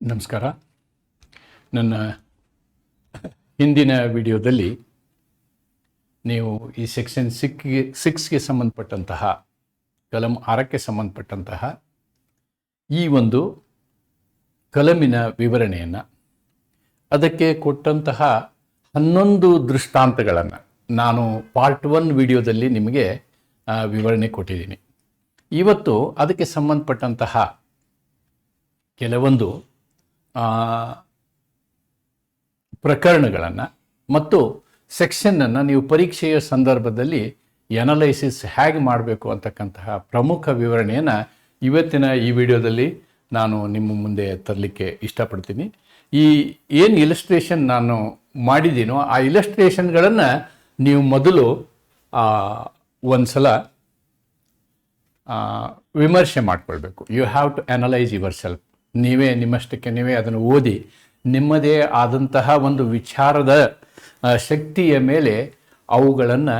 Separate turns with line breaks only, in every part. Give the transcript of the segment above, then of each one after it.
ನಮಸ್ಕಾರ. ನನ್ನ ಹಿಂದಿನ ವಿಡಿಯೋದಲ್ಲಿ ನೀವು ಈ ಸೆಕ್ಷನ್ ಸಿಕ್ಸ್ಗೆ ಸಂಬಂಧಪಟ್ಟಂತಹ ಕಲಂ 6ಕ್ಕೆ ಸಂಬಂಧಪಟ್ಟಂತಹ ಈ ಒಂದು ಕಲಮಿನ ವಿವರಣೆಯನ್ನು, ಅದಕ್ಕೆ ಕೊಟ್ಟಂತಹ 11 ದೃಷ್ಟಾಂತಗಳನ್ನು ನಾನು ಪಾರ್ಟ್ 1 ವಿಡಿಯೋದಲ್ಲಿ ನಿಮಗೆ ವಿವರಣೆ ಕೊಟ್ಟಿದ್ದೀನಿ. ಇವತ್ತು ಅದಕ್ಕೆ ಸಂಬಂಧಪಟ್ಟಂತಹ ಕೆಲವೊಂದು ಪ್ರಕರಣಗಳನ್ನು ಮತ್ತು ಸೆಕ್ಷನ್ನನ್ನು ನೀವು ಪರೀಕ್ಷೆಯ ಸಂದರ್ಭದಲ್ಲಿ ಎನಲೈಸಿಸ್ ಹೇಗೆ ಮಾಡಬೇಕು ಅಂತಕ್ಕಂತಹ ಪ್ರಮುಖ ವಿವರಣೆಯನ್ನು ಇವತ್ತಿನ ಈ ವಿಡಿಯೋದಲ್ಲಿ ನಾನು ನಿಮ್ಮ ಮುಂದೆ ತರಲಿಕ್ಕೆ ಇಷ್ಟಪಡ್ತೀನಿ. ಈ ಏನು ಇಲಸ್ಟ್ರೇಷನ್ ನಾನು ಮಾಡಿದ್ದೀನೋ ಆ ಇಲಸ್ಟ್ರೇಷನ್ಗಳನ್ನು ನೀವು ಮೊದಲು ಒಂದು ಸಲ ವಿಮರ್ಶೆ ಮಾಡಿಕೊಳ್ಬೇಕು. You have to analyse yourself. ನೀವೇ ನಿಮ್ಮಷ್ಟಕ್ಕೆ ನೀವೇ ಅದನ್ನು ಓದಿ ನಿಮ್ಮದೇ ಆದಂತಹ ಒಂದು ವಿಚಾರದ ಶಕ್ತಿಯ ಮೇಲೆ ಅವುಗಳನ್ನು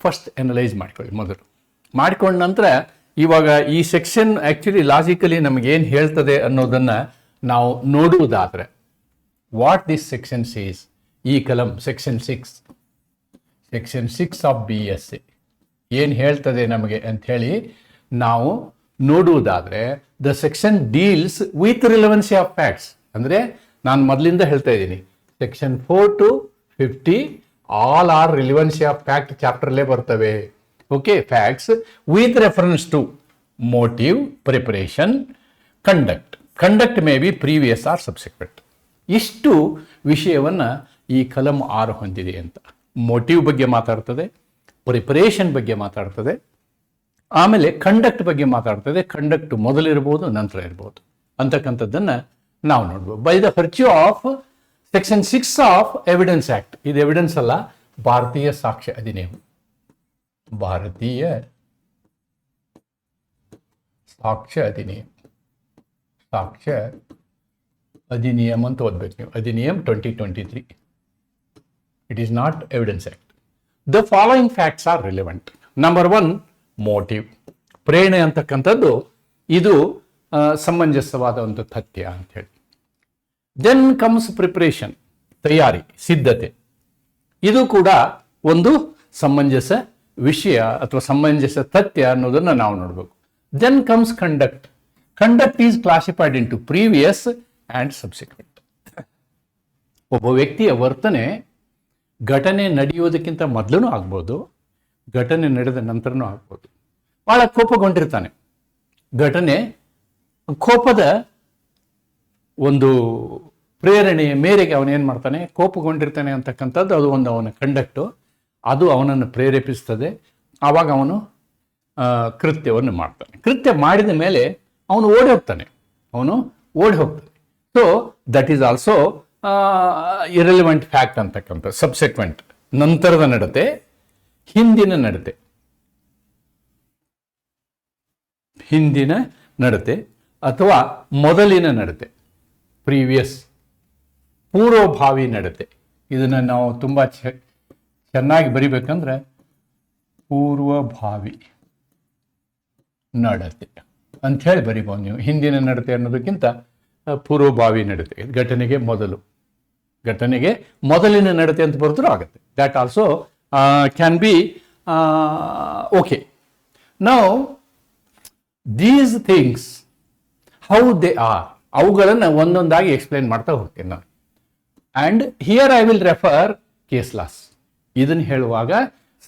ಫಸ್ಟ್ ಅನಲೈಸ್ ಮಾಡ್ಕೊಳ್ಳಿ. ಮೊದಲು ಮಾಡ್ಕೊಂಡ ನಂತರ ಇವಾಗ ಈ ಸೆಕ್ಷನ್ ಆ್ಯಕ್ಚುಲಿ ಲಾಜಿಕಲಿ ನಮಗೇನು ಹೇಳ್ತದೆ ಅನ್ನೋದನ್ನು ನಾವು ನೋಡುವುದಾದರೆ, ವಾಟ್ ದಿಸ್ ಸೆಕ್ಷನ್ ಸೇಸ್, ಈ ಕಲಂ ಸೆಕ್ಷನ್ 6 ಆಫ್ BSc ಏನು ಹೇಳ್ತದೆ ನಮಗೆ ಅಂಥೇಳಿ ನಾವು ನೋಡುವುದಾದರೆ, the section deals with relevancy of facts. ಅಂದರೆ ನಾನು ಮೊದಲಿಂದ ಹೇಳ್ತಾ ಇದ್ದೀನಿ, section 4 to 50 all are relevancy of fact ಚಾಪ್ಟರ್ಲೇ ಬರ್ತವೆ. Okay, facts with reference to motive, preparation, conduct may be previous or subsequent. ಇಷ್ಟು ವಿಷಯವನ್ನು ಈ ಕಲಂ 6 ಹೊಂದಿದೆ ಅಂತ. ಮೋಟಿವ್ ಬಗ್ಗೆ ಮಾತಾಡ್ತದೆ, ಪ್ರಿಪರೇಷನ್ ಬಗ್ಗೆ ಮಾತಾಡ್ತದೆ, ಆಮೇಲೆ ಕಂಡಕ್ಟ್ ಬಗ್ಗೆ ಮಾತಾಡ್ತದೆ. ಕಂಡಕ್ಟ್ ಮೊದಲಿರ್ಬೋದು, ನಂತರ ಇರ್ಬೋದು ಅಂತಕ್ಕಂಥದ್ದನ್ನು ನಾವು ನೋಡ್ಬೋದು. By the virtue of section 6 of evidence act. ಇದು ಎವಿಡೆನ್ಸ್ ಅಲ್ಲ, ಭಾರತೀಯ ಸಾಕ್ಷ್ಯ ಅಧಿನಿಯಮ. ಭಾರತೀಯ ಸಾಕ್ಷ್ಯ ಅಧಿನಿಯಮ ಅಂತ ಓದ್ಬೇಕು ನೀವು. ಅಧಿನಿಯಮ್ 2023. It is not evidence act. The following facts are relevant. Number 1, motive, ಪ್ರೇರಣೆ ಅಂತಕ್ಕಂಥದ್ದು ಇದು ಸಮಂಜಸವಾದ ಒಂದು ತಥ್ಯ ಅಂಥೇಳಿ. ದೆನ್ ಕಮ್ಸ್ ಪ್ರಿಪರೇಷನ್, ತಯಾರಿ, ಸಿದ್ಧತೆ. ಇದು ಕೂಡ ಒಂದು ಸಮಂಜಸ ವಿಷಯ ಅಥವಾ ಸಮಂಜಸ ತಥ್ಯ ಅನ್ನೋದನ್ನು ನಾವು ನೋಡಬೇಕು. Then comes conduct is classified into previous and subsequent. ಒಬ್ಬ ವ್ಯಕ್ತಿಯ ವರ್ತನೆ ಘಟನೆ ನಡೆಯುವುದಕ್ಕಿಂತ ಮೊದಲೂ ಆಗ್ಬೋದು, ಘಟನೆ ನಡೆದ ನಂತರನೂ ಆಗ್ಬೋದು. ಭಾಳ ಕೋಪಗೊಂಡಿರ್ತಾನೆ, ಕೋಪದ ಒಂದು ಪ್ರೇರಣೆಯ ಮೇರೆಗೆ ಅವನೇನು ಮಾಡ್ತಾನೆ, ಕೋಪಗೊಂಡಿರ್ತಾನೆ ಅಂತಕ್ಕಂಥದ್ದು ಅದು ಒಂದು ಅವನ ಕಂಡಕ್ಟು. ಅದು ಅವನನ್ನು ಪ್ರೇರೇಪಿಸ್ತದೆ. ಆವಾಗ ಅವನು ಕೃತ್ಯವನ್ನು ಮಾಡ್ತಾನೆ. ಕೃತ್ಯ ಮಾಡಿದ ಮೇಲೆ ಅವನು ಓಡಿ ಹೋಗ್ತಾನೆ. So that is also irrelevant fact ಅಂತಕ್ಕಂಥ. ಸಬ್ಸೆಕ್ವೆಂಟ್, ನಂತರದ ನಡತೆ, ಹಿಂದಿನ ನಡತೆ ಅಥವಾ ಮೊದಲಿನ ನಡತೆ, ಪ್ರೀವಿಯಸ್, ಪೂರ್ವಭಾವಿ ನಡತೆ. ಇದನ್ನು ನಾವು ತುಂಬ ಚೆನ್ನಾಗಿ ಬರಿಬೇಕಂದ್ರೆ ಪೂರ್ವಭಾವಿ ನಡತೆ ಅಂಥೇಳಿ ಬರಿಬೋದು ನೀವು. ಹಿಂದಿನ ನಡತೆ ಅನ್ನೋದಕ್ಕಿಂತ ಪೂರ್ವಭಾವಿ ನಡತೆ, ಘಟನೆಗೆ ಮೊದಲಿನ ನಡತೆ ಅಂತ ಬರೆದ್ರೂ ಆಗುತ್ತೆ. That also can be okay. Now these things how they are, ಅವುಗಳನ್ನು ಒಂದೊಂದಾಗಿ ಎಕ್ಸ್ಪ್ಲೈನ್ ಮಾಡ್ತಾ ಹೋಗ್ತೀನಿ ನಾನು. And here I will refer case laws. ಇದನ್ನು ಹೇಳುವಾಗ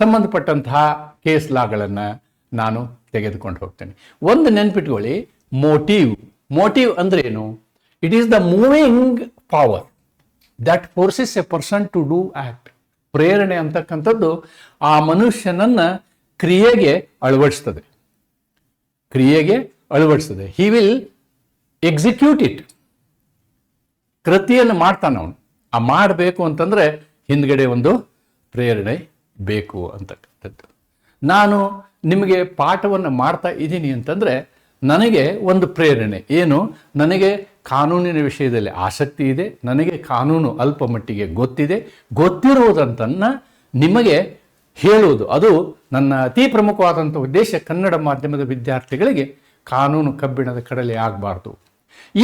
ಸಂಬಂಧಪಟ್ಟಂತಹ ಕೇಸ್ ಲಾಗಳನ್ನು ನಾನು ತೆಗೆದುಕೊಂಡು ಹೋಗ್ತೇನೆ. ಒಂದು ನೆನ್ಪಿಟ್ಕೊಳ್ಳಿ, ಮೋಟಿವ್ ಅಂದ್ರೆ ಏನು? It is the moving power that forces a person to do act. ಪ್ರೇರಣೆ ಅಂತಕ್ಕಂಥದ್ದು ಆ ಮನುಷ್ಯನನ್ನು ಕ್ರಿಯೆಗೆ ಅಳವಡಿಸ್ತದೆ. He will execute it. ಕೃತಿಯನ್ನು ಮಾಡ್ತಾನೆ ಅವನು. ಆ ಮಾಡಬೇಕು ಅಂತಂದರೆ ಹಿಂದ್ಗಡೆ ಒಂದು ಪ್ರೇರಣೆ ಬೇಕು ಅಂತಕ್ಕಂಥದ್ದು. ನಾನು ನಿಮಗೆ ಪಾಠವನ್ನು ಮಾಡ್ತಾ ಇದ್ದೀನಿ ಅಂತಂದರೆ ನನಗೆ ಒಂದು ಪ್ರೇರಣೆ ಏನು, ನನಗೆ ಕಾನೂನಿನ ವಿಷಯದಲ್ಲಿ ಆಸಕ್ತಿ ಇದೆ, ನನಗೆ ಕಾನೂನು ಅಲ್ಪ ಮಟ್ಟಿಗೆ ಗೊತ್ತಿರುವುದಂತನ್ನು ನಿಮಗೆ ಹೇಳುವುದು. ಅದು ನನ್ನ ಅತಿ ಪ್ರಮುಖವಾದಂಥ ಉದ್ದೇಶ. ಕನ್ನಡ ಮಾಧ್ಯಮದ ವಿದ್ಯಾರ್ಥಿಗಳಿಗೆ ಕಾನೂನು ಕಬ್ಬಿಣದ ಕಡಲೆ ಆಗಬಾರ್ದು.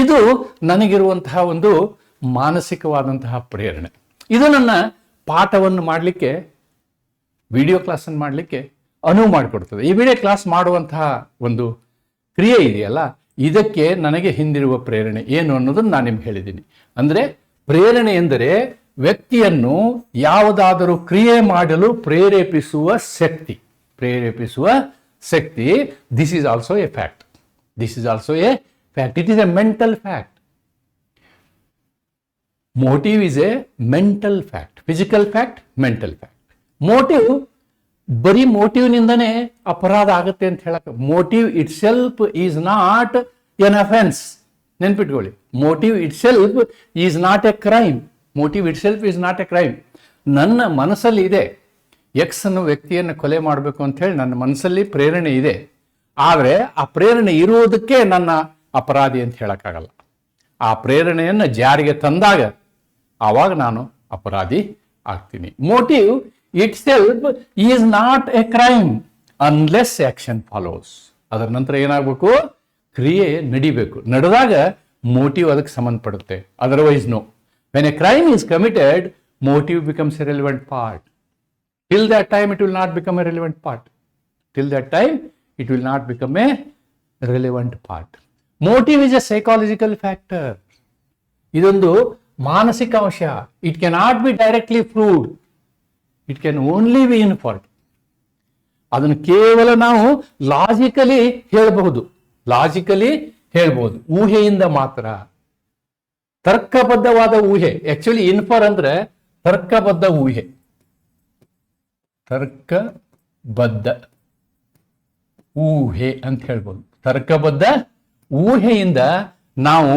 ಇದು ನನಗಿರುವಂತಹ ಒಂದು ಮಾನಸಿಕವಾದಂತಹ ಪ್ರೇರಣೆ. ಇದು ನನ್ನ ಪಾಠವನ್ನು ಮಾಡಲಿಕ್ಕೆ, ವಿಡಿಯೋ ಕ್ಲಾಸನ್ನು ಮಾಡಲಿಕ್ಕೆ ಅನುವು ಮಾಡಿಕೊಡ್ತದೆ. ಈ ವಿಡಿಯೋ ಕ್ಲಾಸ್ ಮಾಡುವಂತಹ ಒಂದು ಕ್ರಿಯೆ ಇದೆಯಲ್ಲ, ಇದಕ್ಕೆ ನನಗೆ ಹಿಂದಿರುವ ಪ್ರೇರಣೆ ಏನು ಅನ್ನೋದನ್ನು ನಾನು ನಿಮ್ಗೆ ಹೇಳಿದ್ದೀನಿ. ಅಂದರೆ ಪ್ರೇರಣೆ ಎಂದರೆ ವ್ಯಕ್ತಿಯನ್ನು ಯಾವುದಾದರೂ ಕ್ರಿಯೆ ಮಾಡಲು ಪ್ರೇರೇಪಿಸುವ ಶಕ್ತಿ. This is also a fact. It is a mental fact. Motive is a mental fact. Physical fact, mental fact. Motive, ಬರೀ ಮೋಟಿವ್ನಿಂದನೇ ಅಪರಾಧ ಆಗುತ್ತೆ ಅಂತ ಹೇಳಕ್ಕೆ, motive itself is not an offence. ನೆನ್ಪಿಟ್ಕೊಳ್ಳಿ, motive itself is not a crime. ನನ್ನ ಮನಸ್ಸಲ್ಲಿ ಇದೆ, ಎಕ್ಸ್ ಅನ್ನು ವ್ಯಕ್ತಿಯನ್ನು ಕೊಲೆ ಮಾಡಬೇಕು ಅಂತ ಹೇಳಿ ನನ್ನ ಮನಸ್ಸಲ್ಲಿ ಪ್ರೇರಣೆ ಇದೆ. ಆದರೆ ಆ ಪ್ರೇರಣೆ ಇರುವುದಕ್ಕೆ ನನ್ನ ಅಪರಾಧಿ ಅಂತ ಹೇಳಕ್ಕಾಗಲ್ಲ. ಆ ಪ್ರೇರಣೆಯನ್ನು ಜಾರಿಗೆ ತಂದಾಗ ಆವಾಗ ನಾನು ಅಪರಾಧಿ ಆಗ್ತೀನಿ. Motive itself is not a crime unless action follows. ಅದರ ನಂತರ ಏನಾಗಬೇಕು? ಕ್ರಿಯೆ ನಡಿಬೇಕು. ನಡೆದಾಗ ಮೋಟಿವ್ ಅದಕ್ಕೆ ಸಂಬಂಧಪಡುತ್ತೆ. Otherwise no. When a crime is committed, motive becomes a relevant part. Till that time, it will not become a relevant part. Motive is a psychological factor. ಇದೊಂದು ಮಾನಸಿಕ ಅಂಶ. It cannot be directly proved. It can only be inferred. ಅದನ್ನು ಕೇವಲ ನಾವು logically ಹೇಳಬಹುದು, ಊಹೆಯಿಂದ ಮಾತ್ರ. ತರ್ಕಬದ್ಧವಾದ ಊಹೆ. Actually infer ಅಂದ್ರೆ ತರ್ಕಬದ್ಧ ಊಹೆ. ಅಂತ ಹೇಳ್ಬೋದು. ತರ್ಕಬದ್ಧ ಊಹೆಯಿಂದ ನಾವು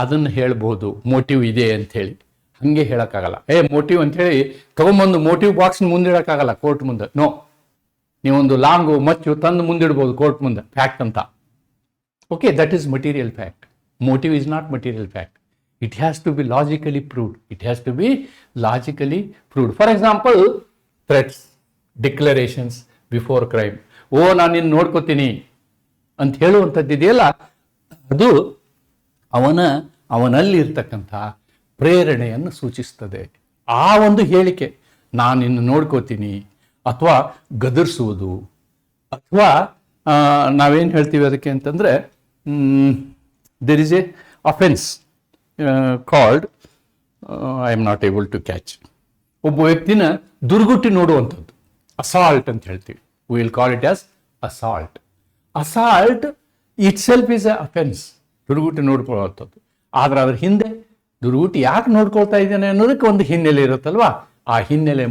ಅದನ್ನು ಹೇಳ್ಬೋದು ಮೋಟಿವ್ ಇದೆ ಅಂತ ಹೇಳಿ. ಹಂಗೆ ಹೇಳಕ್ಕಾಗಲ್ಲ. ಮೋಟಿವ್ ಅಂತ ಹೇಳಿ ತಗೊಂಬಂದು ಮೋಟಿವ್ ಬಾಕ್ಸ್ ಮುಂದಿಡಕ್ಕಾಗಲ್ಲ ಕೋರ್ಟ್ ಮುಂದೆ. ನೋ, ನೀವೊಂದು ಲಾಂಗು ಮಚ್ಚು ತಂದು ಮುಂದಿಡ್ಬೋದು ಕೋರ್ಟ್ ಮುಂದೆ, ಫ್ಯಾಕ್ಟ್ ಅಂತ. Okay, that is material fact. Motive is not material fact. It has to be logically proved. For example, threats, declarations before crime. ನಾನು ನಿನ್ನ ನೋಡ್ಕೋತೀನಿ ಅಂತ ಹೇಳುವಂಥದ್ದಿದೆಯಲ್ಲ, ಅದು ಅವನಲ್ಲಿ ಇರ್ತಕ್ಕಂಥ ಪ್ರೇರಣೆಯನ್ನು ಸೂಚಿಸ್ತದೆ. ಆ ಒಂದು ಹೇಳಿಕೆ, ನಾನು ನಿನ್ನ ನೋಡ್ಕೋತೀನಿ, ಅಥವಾ ಗದರಿಸುವುದು, ಅಥವಾ ನಾವೇನು ಹೇಳ್ತೀವಿ ಅದಕ್ಕೆ ಅಂತಂದರೆ, there is a offence called, I am not able to catch. ಒಬ್ಬ ವ್ಯಕ್ತಿನ ದುರ್ಗುಟ್ಟಿ ನೋಡುವಂಥದ್ದು ಅಸಾಲ್ಟ್ ಅಂತ ಹೇಳ್ತೀವಿ. We will call it as assault. Itself is a offence. ದುರ್ಗುಟ್ಟಿ ನೋಡ್ಕೊಳ್ಳುವಂಥದ್ದು. ಆದ್ರೆ ಅದ್ರ ಹಿಂದೆ ದುರ್ಗುಟ್ಟಿ ಯಾಕೆ ನೋಡ್ಕೊಳ್ತಾ ಇದ್ದಾನೆ ಅನ್ನೋದಕ್ಕೆ ಒಂದು ಹಿನ್ನೆಲೆ ಇರುತ್ತಲ್ವಾ, ಆ ಹಿನ್ನೆಲೆ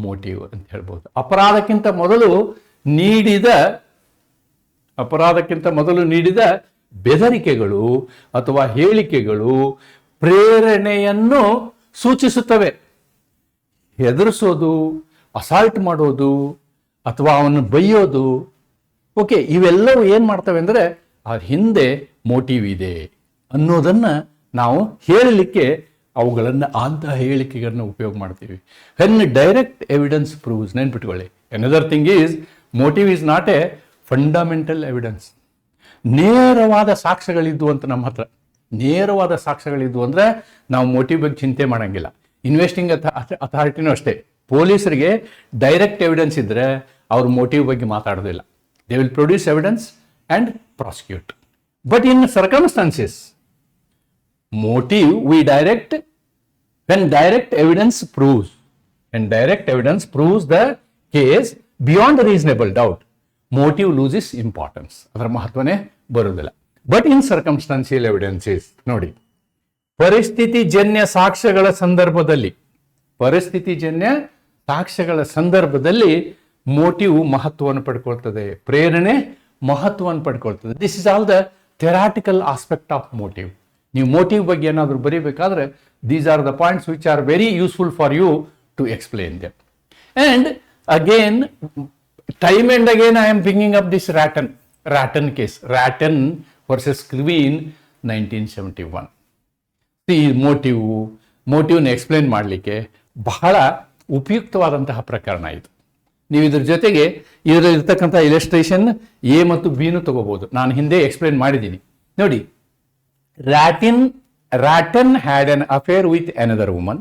ಮೋಟಿವ್ ಅಂತ ಹೇಳ್ಬೋದು. ಅಪರಾಧಕ್ಕಿಂತ ಮೊದಲು ನೀಡಿದ ಬೆದರಿಕೆಗಳು ಅಥವಾ ಹೇಳಿಕೆಗಳು ಪ್ರೇರಣೆಯನ್ನು ಸೂಚಿಸುತ್ತವೆ. ಹೆದರಿಸೋದು, ಅಸಾಲ್ಟ್ ಮಾಡೋದು, ಅಥವಾ ಅವನು ಬೈಯೋದು, ಓಕೆ, ಇವೆಲ್ಲವೂ ಏನು ಮಾಡ್ತವೆ ಅಂದರೆ ಅದ್ರ ಹಿಂದೆ ಮೋಟಿವ್ ಇದೆ ಅನ್ನೋದನ್ನು ನಾವು ಹೇಳಲಿಕ್ಕೆ ಅವುಗಳನ್ನು ಅಂತಹ ಹೇಳಿಕೆಗಳನ್ನ ಉಪಯೋಗ ಮಾಡ್ತೀವಿ. When direct evidence proves. ನೆನ್ಪಿಟ್ಕೊಳ್ಳಿ, another thing is motive is not a fundamental evidence. ನೇರವಾದ ಸಾಕ್ಷ್ಯಗಳಿದ್ವು ಅಂತ ನಮ್ಮ ಹತ್ರ, ನೇರವಾದ ಸಾಕ್ಷ್ಯಗಳಿದ್ವು ಅಂದರೆ ನಾವು ಮೋಟಿವ್ ಬಗ್ಗೆ ಚಿಂತೆ ಮಾಡೋಂಗಿಲ್ಲ. ಇನ್ವೆಸ್ಟಿಂಗ್ ಅಥಾರಿಟಿನೂ ಅಷ್ಟೇ, ಪೊಲೀಸರಿಗೆ ಡೈರೆಕ್ಟ್ ಎವಿಡೆನ್ಸ್ ಇದ್ದರೆ ಅವ್ರ ಮೋಟಿವ್ ಬಗ್ಗೆ ಮಾತಾಡೋದಿಲ್ಲ. They will produce evidence and prosecute. But in circumstances, motive we direct when direct evidence proves the case beyond reasonable doubt, motive loses importance. ಅದರ ಮಹತ್ವನೇ ಬರುವುದಿಲ್ಲ. ಬಟ್ ಇನ್ ಸರ್ಕಮ್ಸ್ಟಾನ್ಷಿಯಲ್ ಎವಿಡೆನ್ಸಸ್ ನೋಡಿ, ಪರಿಸ್ಥಿತಿಜನ್ಯ ಸಾಕ್ಷ್ಯಗಳ ಸಂದರ್ಭದಲ್ಲಿ motive ಮಹತ್ವವನ್ನು ಪಡ್ಕೊಳ್ತದೆ, ಪ್ರೇರಣೆ ಮಹತ್ವವನ್ನು ಪಡ್ಕೊಳ್ತದೆ. This is all the theoretical aspect of motive. ನೀವು ಮೋಟಿವ್ ಬಗ್ಗೆ ಏನಾದರೂ ಬರೀಬೇಕಾದ್ರೆ these are the points which are very useful for you to explain them. And again, time and again I am bringing up this Rattan case, Rattan versus Queen 1971. ಈ ಮೋಟಿವ್ನ explain ಮಾಡಲಿಕ್ಕೆ ಬಹಳ ಉಪಯುಕ್ತವಾದಂತಹ ಪ್ರಕರಣ ಇದು. ನೀವು ಇದ್ರ ಜೊತೆಗೆ ಇದರಲ್ಲಿರ್ತಕ್ಕಂಥ ಇಲಸ್ಟ್ರೇಷನ್ ಎ ಮತ್ತು ಬಿನೂ ತಗೋಬಹುದು. ನಾನು ಹಿಂದೆ ಎಕ್ಸ್ಪ್ಲೇನ್ ಮಾಡಿದ್ದೀನಿ. ನೋಡಿ, Rattan had an affair with another woman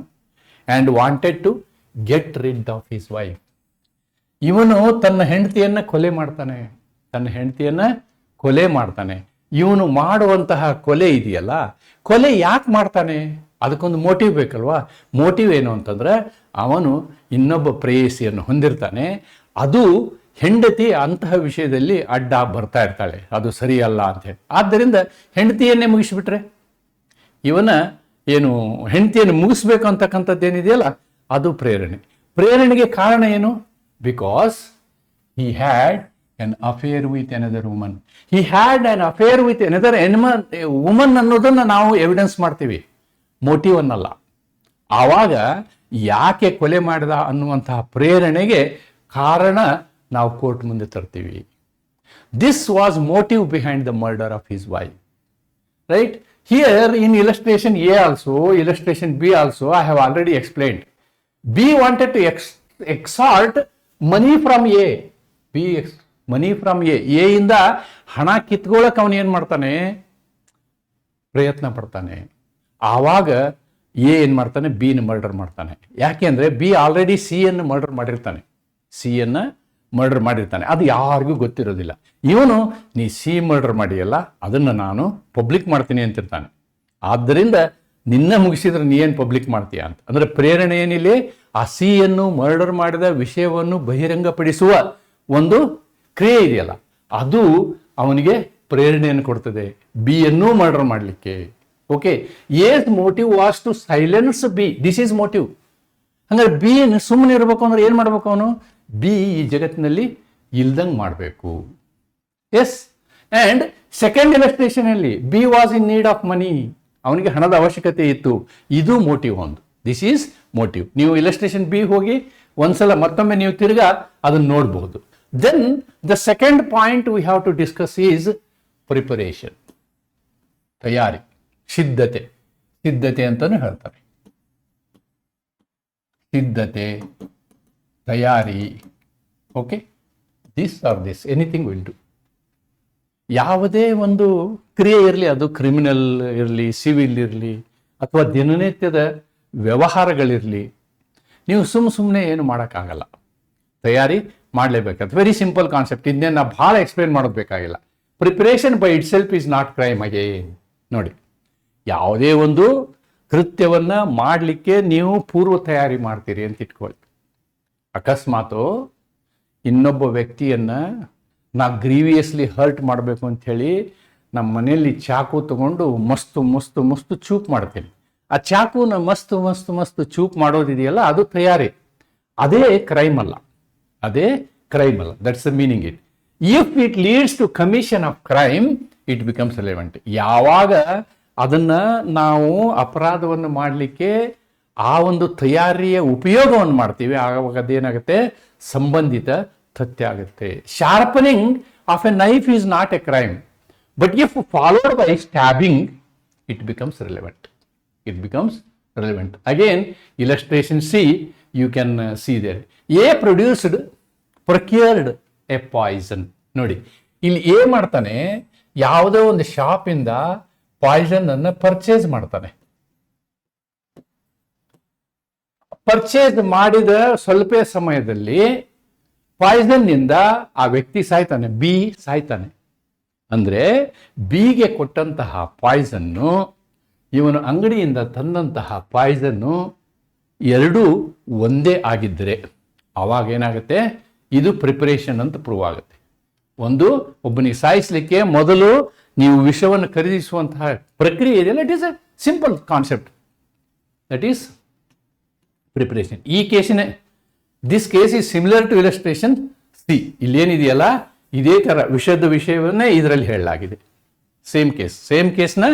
and wanted to get rid of his wife. ಇವನು ತನ್ನ ಹೆಂಡತಿಯನ್ನ ಕೊಲೆ ಮಾಡ್ತಾನೆ. ಇವನು ಮಾಡುವಂತಹ ಕೊಲೆ ಇದೆಯಲ್ಲ, ಕೊಲೆ ಯಾಕೆ ಮಾಡ್ತಾನೆ? ಅದಕ್ಕೊಂದು ಮೋಟಿವ್ ಬೇಕಲ್ವಾ? ಮೋಟಿವ್ ಏನು ಅಂತಂದ್ರೆ, ಅವನು ಇನ್ನೊಬ್ಬ ಪ್ರೇಯಸಿಯನ್ನು ಹೊಂದಿರ್ತಾನೆ. ಅದು ಹೆಂಡತಿ ಅಂತಹ ವಿಷಯದಲ್ಲಿ ಅಡ್ಡ ಬರ್ತಾ ಇರ್ತಾಳೆ, ಅದು ಸರಿಯಲ್ಲ ಅಂತ ಹೇಳಿ. ಆದ್ದರಿಂದ ಹೆಂಡತಿಯನ್ನೇ ಮುಗಿಸ್ಬಿಟ್ರೆ, ಇವನ ಏನು ಹೆಂಡತಿಯನ್ನು ಮುಗಿಸ್ಬೇಕು ಅಂತಕ್ಕಂಥದ್ದೇನಿದೆಯಲ್ಲ, ಅದು ಪ್ರೇರಣೆಗೆ ಕಾರಣ ಏನು? Because he had an affair with another woman. He had an affair with another woman ಅನ್ನೋದನ್ನ ನಾವು ಎವಿಡೆನ್ಸ್ ಮಾಡ್ತೀವಿ, ಮೋಟಿವ್ ಅನ್ನಲ್ಲ. ಆವಾಗ ಯಾಕೆ ಕೊಲೆ ಮಾಡಿದ ಅನ್ನುವಂತಹ ಪ್ರೇರಣೆಗೆ ಕಾರಣ ನಾವು ಕೋರ್ಟ್ ಮುಂದೆ ತರ್ತೀವಿ. This was motive behind the murder of his wife, right? Here in illustration A also, illustration B also, I have already explained. B wanted to extort money from A. money from A. A ಇಂದ ಹಣ ಕಿತ್ಕೊಳ್ಳೋಕೆ ಅವನು ಏನು ಮಾಡ್ತಾನೆ? ಪ್ರಯತ್ನ ಪಡ್ತಾನೆ. ಆವಾಗ A ಏನು ಮಾಡ್ತಾನೆ? B ನ ಮರ್ಡರ್ ಮಾಡ್ತಾನೆ. ಯಾಕೆ ಅಂದರೆ B ಆಲ್ರೆಡಿ C ಅನ್ನು ಮರ್ಡರ್ ಮಾಡಿರ್ತಾನೆ. ಅದು ಯಾರಿಗೂ ಗೊತ್ತಿರೋದಿಲ್ಲ. ಇವನು ನೀ ಸಿ ಮರ್ಡರ್ ಮಾಡಿಯಲ್ಲ, ಅದನ್ನು ನಾನು ಪಬ್ಲಿಕ್ ಮಾಡ್ತೀನಿ ಅಂತಿರ್ತಾನೆ. ಆದ್ದರಿಂದ ನಿನ್ನ ಮುಗಿಸಿದ್ರೆ ನೀ ಏನು ಪಬ್ಲಿಕ್ ಮಾಡ್ತೀಯ ಅಂತ. ಅಂದರೆ ಪ್ರೇರಣೆ ಏನಿಲ್ಲ, ಆ ಸಿಯನ್ನು ಮರ್ಡರ್ ಮಾಡಿದ ವಿಷಯವನ್ನು ಬಹಿರಂಗಪಡಿಸುವ ಒಂದು ಕ್ರಿಯೆ ಇದೆಯಲ್ಲ, ಅದು ಅವನಿಗೆ ಪ್ರೇರಣೆಯನ್ನು ಕೊಡ್ತದೆ ಬಿ ಅನ್ನು ಮರ್ಡರ್ ಮಾಡಲಿಕ್ಕೆ. Okay, yes motive was to silence B. This is motive. ಹಂಗಾರೆ ಬಿ ಸುಮ್ಮನೆ ಇರಬೇಕು ಅಂದ್ರೆ ಏನು ಮಾಡಬೇಕು? ಅವನು ಬಿ ಈ ಜಗತ್ತಿನಲ್ಲಿ ಇಲ್ದಂಗೆ ಮಾಡಬೇಕು. ಎಸ್, ಆ್ಯಂಡ್ ಸೆಕೆಂಡ್ ಇಲಸ್ಟ್ರೇಷನ್ ಅಲ್ಲಿ B was in need of money. ಅವನಿಗೆ ಹಣದ ಅವಶ್ಯಕತೆ ಇತ್ತು. ಇದು ಮೋಟಿವ್ ಒಂದು. This is motive. ನೀವು ಇಲಸ್ಟ್ರೇಷನ್ ಬಿ ಹೋಗಿ ಒಂದ್ಸಲ ಮತ್ತೊಮ್ಮೆ ನೀವು ತಿರ್ಗಾ ಅದನ್ನು ನೋಡಬಹುದು. Then the second point we have to discuss is preparation, ತಯಾರಿ, ಸಿದ್ಧತೆ ಅಂತಾನು ಹೇಳ್ತಾರೆ. ಸಿದ್ಧತೆ, ತಯಾರಿ. Okay, this are this anything will do. ಯಾವುದೇ ಒಂದು ಕ್ರಿಯೆ ಇರಲಿ, ಅದು ಕ್ರಿಮಿನಲ್ ಇರಲಿ, ಸಿವಿಲ್ ಇರಲಿ, ಅಥವಾ ದಿನನಿತ್ಯದ ವ್ಯವಹಾರಗಳಿರಲಿ, ನೀವು ಸುಮ್ಮನೆ ಏನು ಮಾಡೋಕ್ಕಾಗಲ್ಲ, ತಯಾರಿ ಮಾಡಲೇಬೇಕಾಗುತ್ತೆ. Very simple concept. ಇದನ್ನೇ ನಾವು ಭಾಳ ಎಕ್ಸ್ಪ್ಲೇನ್ ಮಾಡೋದು ಬೇಕಾಗಿಲ್ಲ. Preparation by it self is not crime again. ನೋಡಿ, ಯಾವುದೇ ಒಂದು ಕೃತ್ಯವನ್ನು ಮಾಡಲಿಕ್ಕೆ ನೀವು ಪೂರ್ವ ತಯಾರಿ ಮಾಡ್ತೀರಿ ಅಂತ ಇಟ್ಕೊಳ್ಳಿ. ಅಕಸ್ಮಾತು ಇನ್ನೊಬ್ಬ ವ್ಯಕ್ತಿಯನ್ನು ನಾ ಗ್ರೀವಿಯಸ್ಲಿ ಹರ್ಟ್ ಮಾಡಬೇಕು ಅಂಥೇಳಿ ನಮ್ಮ ಮನೆಯಲ್ಲಿ ಚಾಕು ತಗೊಂಡು ಮಸ್ತು ಚೂಪ್ ಮಾಡ್ತೀನಿ. ಆ ಚಾಕುನ ಮಸ್ತು ಚೂಪ್ ಮಾಡೋದಿದೆಯಲ್ಲ, ಅದು ತಯಾರಿ. ಅದೇ ಕ್ರೈಮ್ ಅಲ್ಲ. That's the meaning it. If it leads to commission of crime, it becomes relevant. ಯಾವಾಗ ಅದನ್ನ ನಾವು ಅಪರಾಧವನ್ನು ಮಾಡಲಿಕ್ಕೆ ಆ ಒಂದು ತಯಾರಿಯ ಉಪಯೋಗವನ್ನು ಮಾಡ್ತೀವಿ, ಆವಾಗ ಅದೇನಾಗುತ್ತೆ? ಸಂಬಂಧಿತ ತಥ್ಯ ಆಗುತ್ತೆ. Sharpening of A knife is not a crime, but if followed by stabbing, it becomes relevant. Again, illustration C, you can see there. A procured a poison. ನೋಡಿ, ಇಲ್ಲಿ A ಮಾಡ್ತಾನೆ, ಯಾವುದೋ ಒಂದು ಶಾಪಿಂದ ಪಾಯ್ಸನ್ ಅನ್ನು ಪರ್ಚೇಸ್ ಮಾಡ್ತಾನೆ. ಪರ್ಚೇಸ್ ಮಾಡಿದ ಸ್ವಲ್ಪ ಸಮಯದಲ್ಲಿ ಪಾಯ್ಸನ್ ನಿಂದ ಆ ವ್ಯಕ್ತಿ ಸಾಯ್ತಾನೆ, ಬಿ ಸಾಯ್ತಾನೆ. ಅಂದ್ರೆ ಬಿಗೆ ಕೊಟ್ಟಂತಹ ಪಾಯ್ಸನ್ನು, ಇವನು ಅಂಗಡಿಯಿಂದ ತಂದಂತಹ ಪಾಯ್ಸನ್ನು ಎರಡೂ ಒಂದೇ ಆಗಿದ್ದರೆ ಅವಾಗ ಏನಾಗುತ್ತೆ? ಇದು ಪ್ರಿಪರೇಷನ್ ಅಂತ ಪ್ರೂವ್ ಆಗುತ್ತೆ. ಒಬ್ಬನಿಗೆ ಸಾಯಿಸಲಿಕ್ಕೆ ಮೊದಲು ನೀವು ವಿಷವನ್ನು ಖರೀದಿಸುವಂತಹ ಪ್ರಕ್ರಿಯೆ ಇದೆಯಲ್ಲ, it is a simple concept. That is preparation. ಈ ಕೇಸಿನ this case is similar to illustration C. ಇಲ್ಲೇನಿದೆಯಲ್ಲ, ಇದೇ ಥರ ವಿಷಯವನ್ನೇ ಇದರಲ್ಲಿ ಹೇಳಲಾಗಿದೆ. ಸೇಮ್ ಕೇಸ್ನ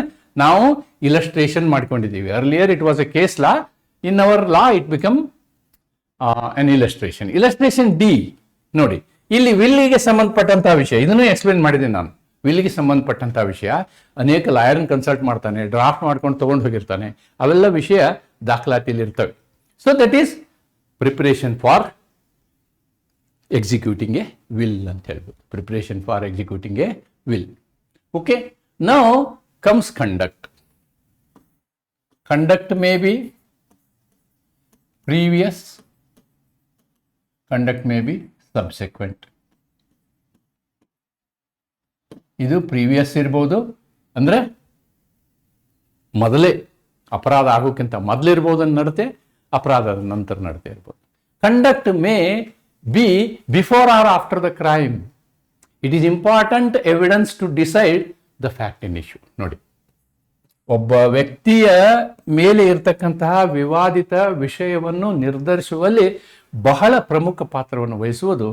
ನಾವು ಇಲಸ್ಟ್ರೇಷನ್ ಮಾಡ್ಕೊಂಡಿದ್ದೀವಿ. Earlier it was A case law, in our law it become an illustration. Illustration D ನೋಡಿ, ಇಲ್ಲಿ ವಿಲ್ಲಿಗೆ ಸಂಬಂಧಪಟ್ಟಂತಹ ವಿಷಯ, ಇದನ್ನು ಎಕ್ಸ್ಪ್ಲೇನ್ ಮಾಡಿದ್ದೀನಿ ನಾನು. ವಿಲ್ಲಿಗೆ ಸಂಬಂಧಪಟ್ಟಂತಹ ವಿಷಯ ಅನೇಕ ಲಾಯರ್ನ ಕನ್ಸಲ್ಟ್ ಮಾಡ್ತಾನೆ, ಡ್ರಾಫ್ಟ್ ಮಾಡ್ಕೊಂಡು ತೊಗೊಂಡು ಹೋಗಿರ್ತಾನೆ, ಅವೆಲ್ಲ ವಿಷಯ ದಾಖಲಾತಿಯಲ್ಲಿ ಇರ್ತವೆ. So that is preparation for executing A will ಅಂತ ಹೇಳ್ಬೋದು. Preparation for executing A will. Okay, Now comes conduct. Conduct may be previous, conduct may be subsequent. ಇದು ಪ್ರೀವಿಯಸ್ ಇರ್ಬೋದು, ಅಂದರೆ ಮೊದಲೇ ಅಪರಾಧ ಆಗೋಕ್ಕಿಂತ ಮೊದಲಿರ್ಬೋದು ನಡತೆ, ಅಪರಾಧದ ನಂತರ ನಡತೆ ಇರ್ಬೋದು. Conduct may be before or after the crime. It is important evidence to decide the fact in issue. ನೋಡಿ, ಒಬ್ಬ ವ್ಯಕ್ತಿಯ ಮೇಲೆ ಇರತಕ್ಕಂತಹ ವಿವಾದಿತ ವಿಷಯವನ್ನು ನಿರ್ಧರಿಸುವಲ್ಲಿ ಬಹಳ ಪ್ರಮುಖ ಪಾತ್ರವನ್ನು ವಹಿಸುವುದು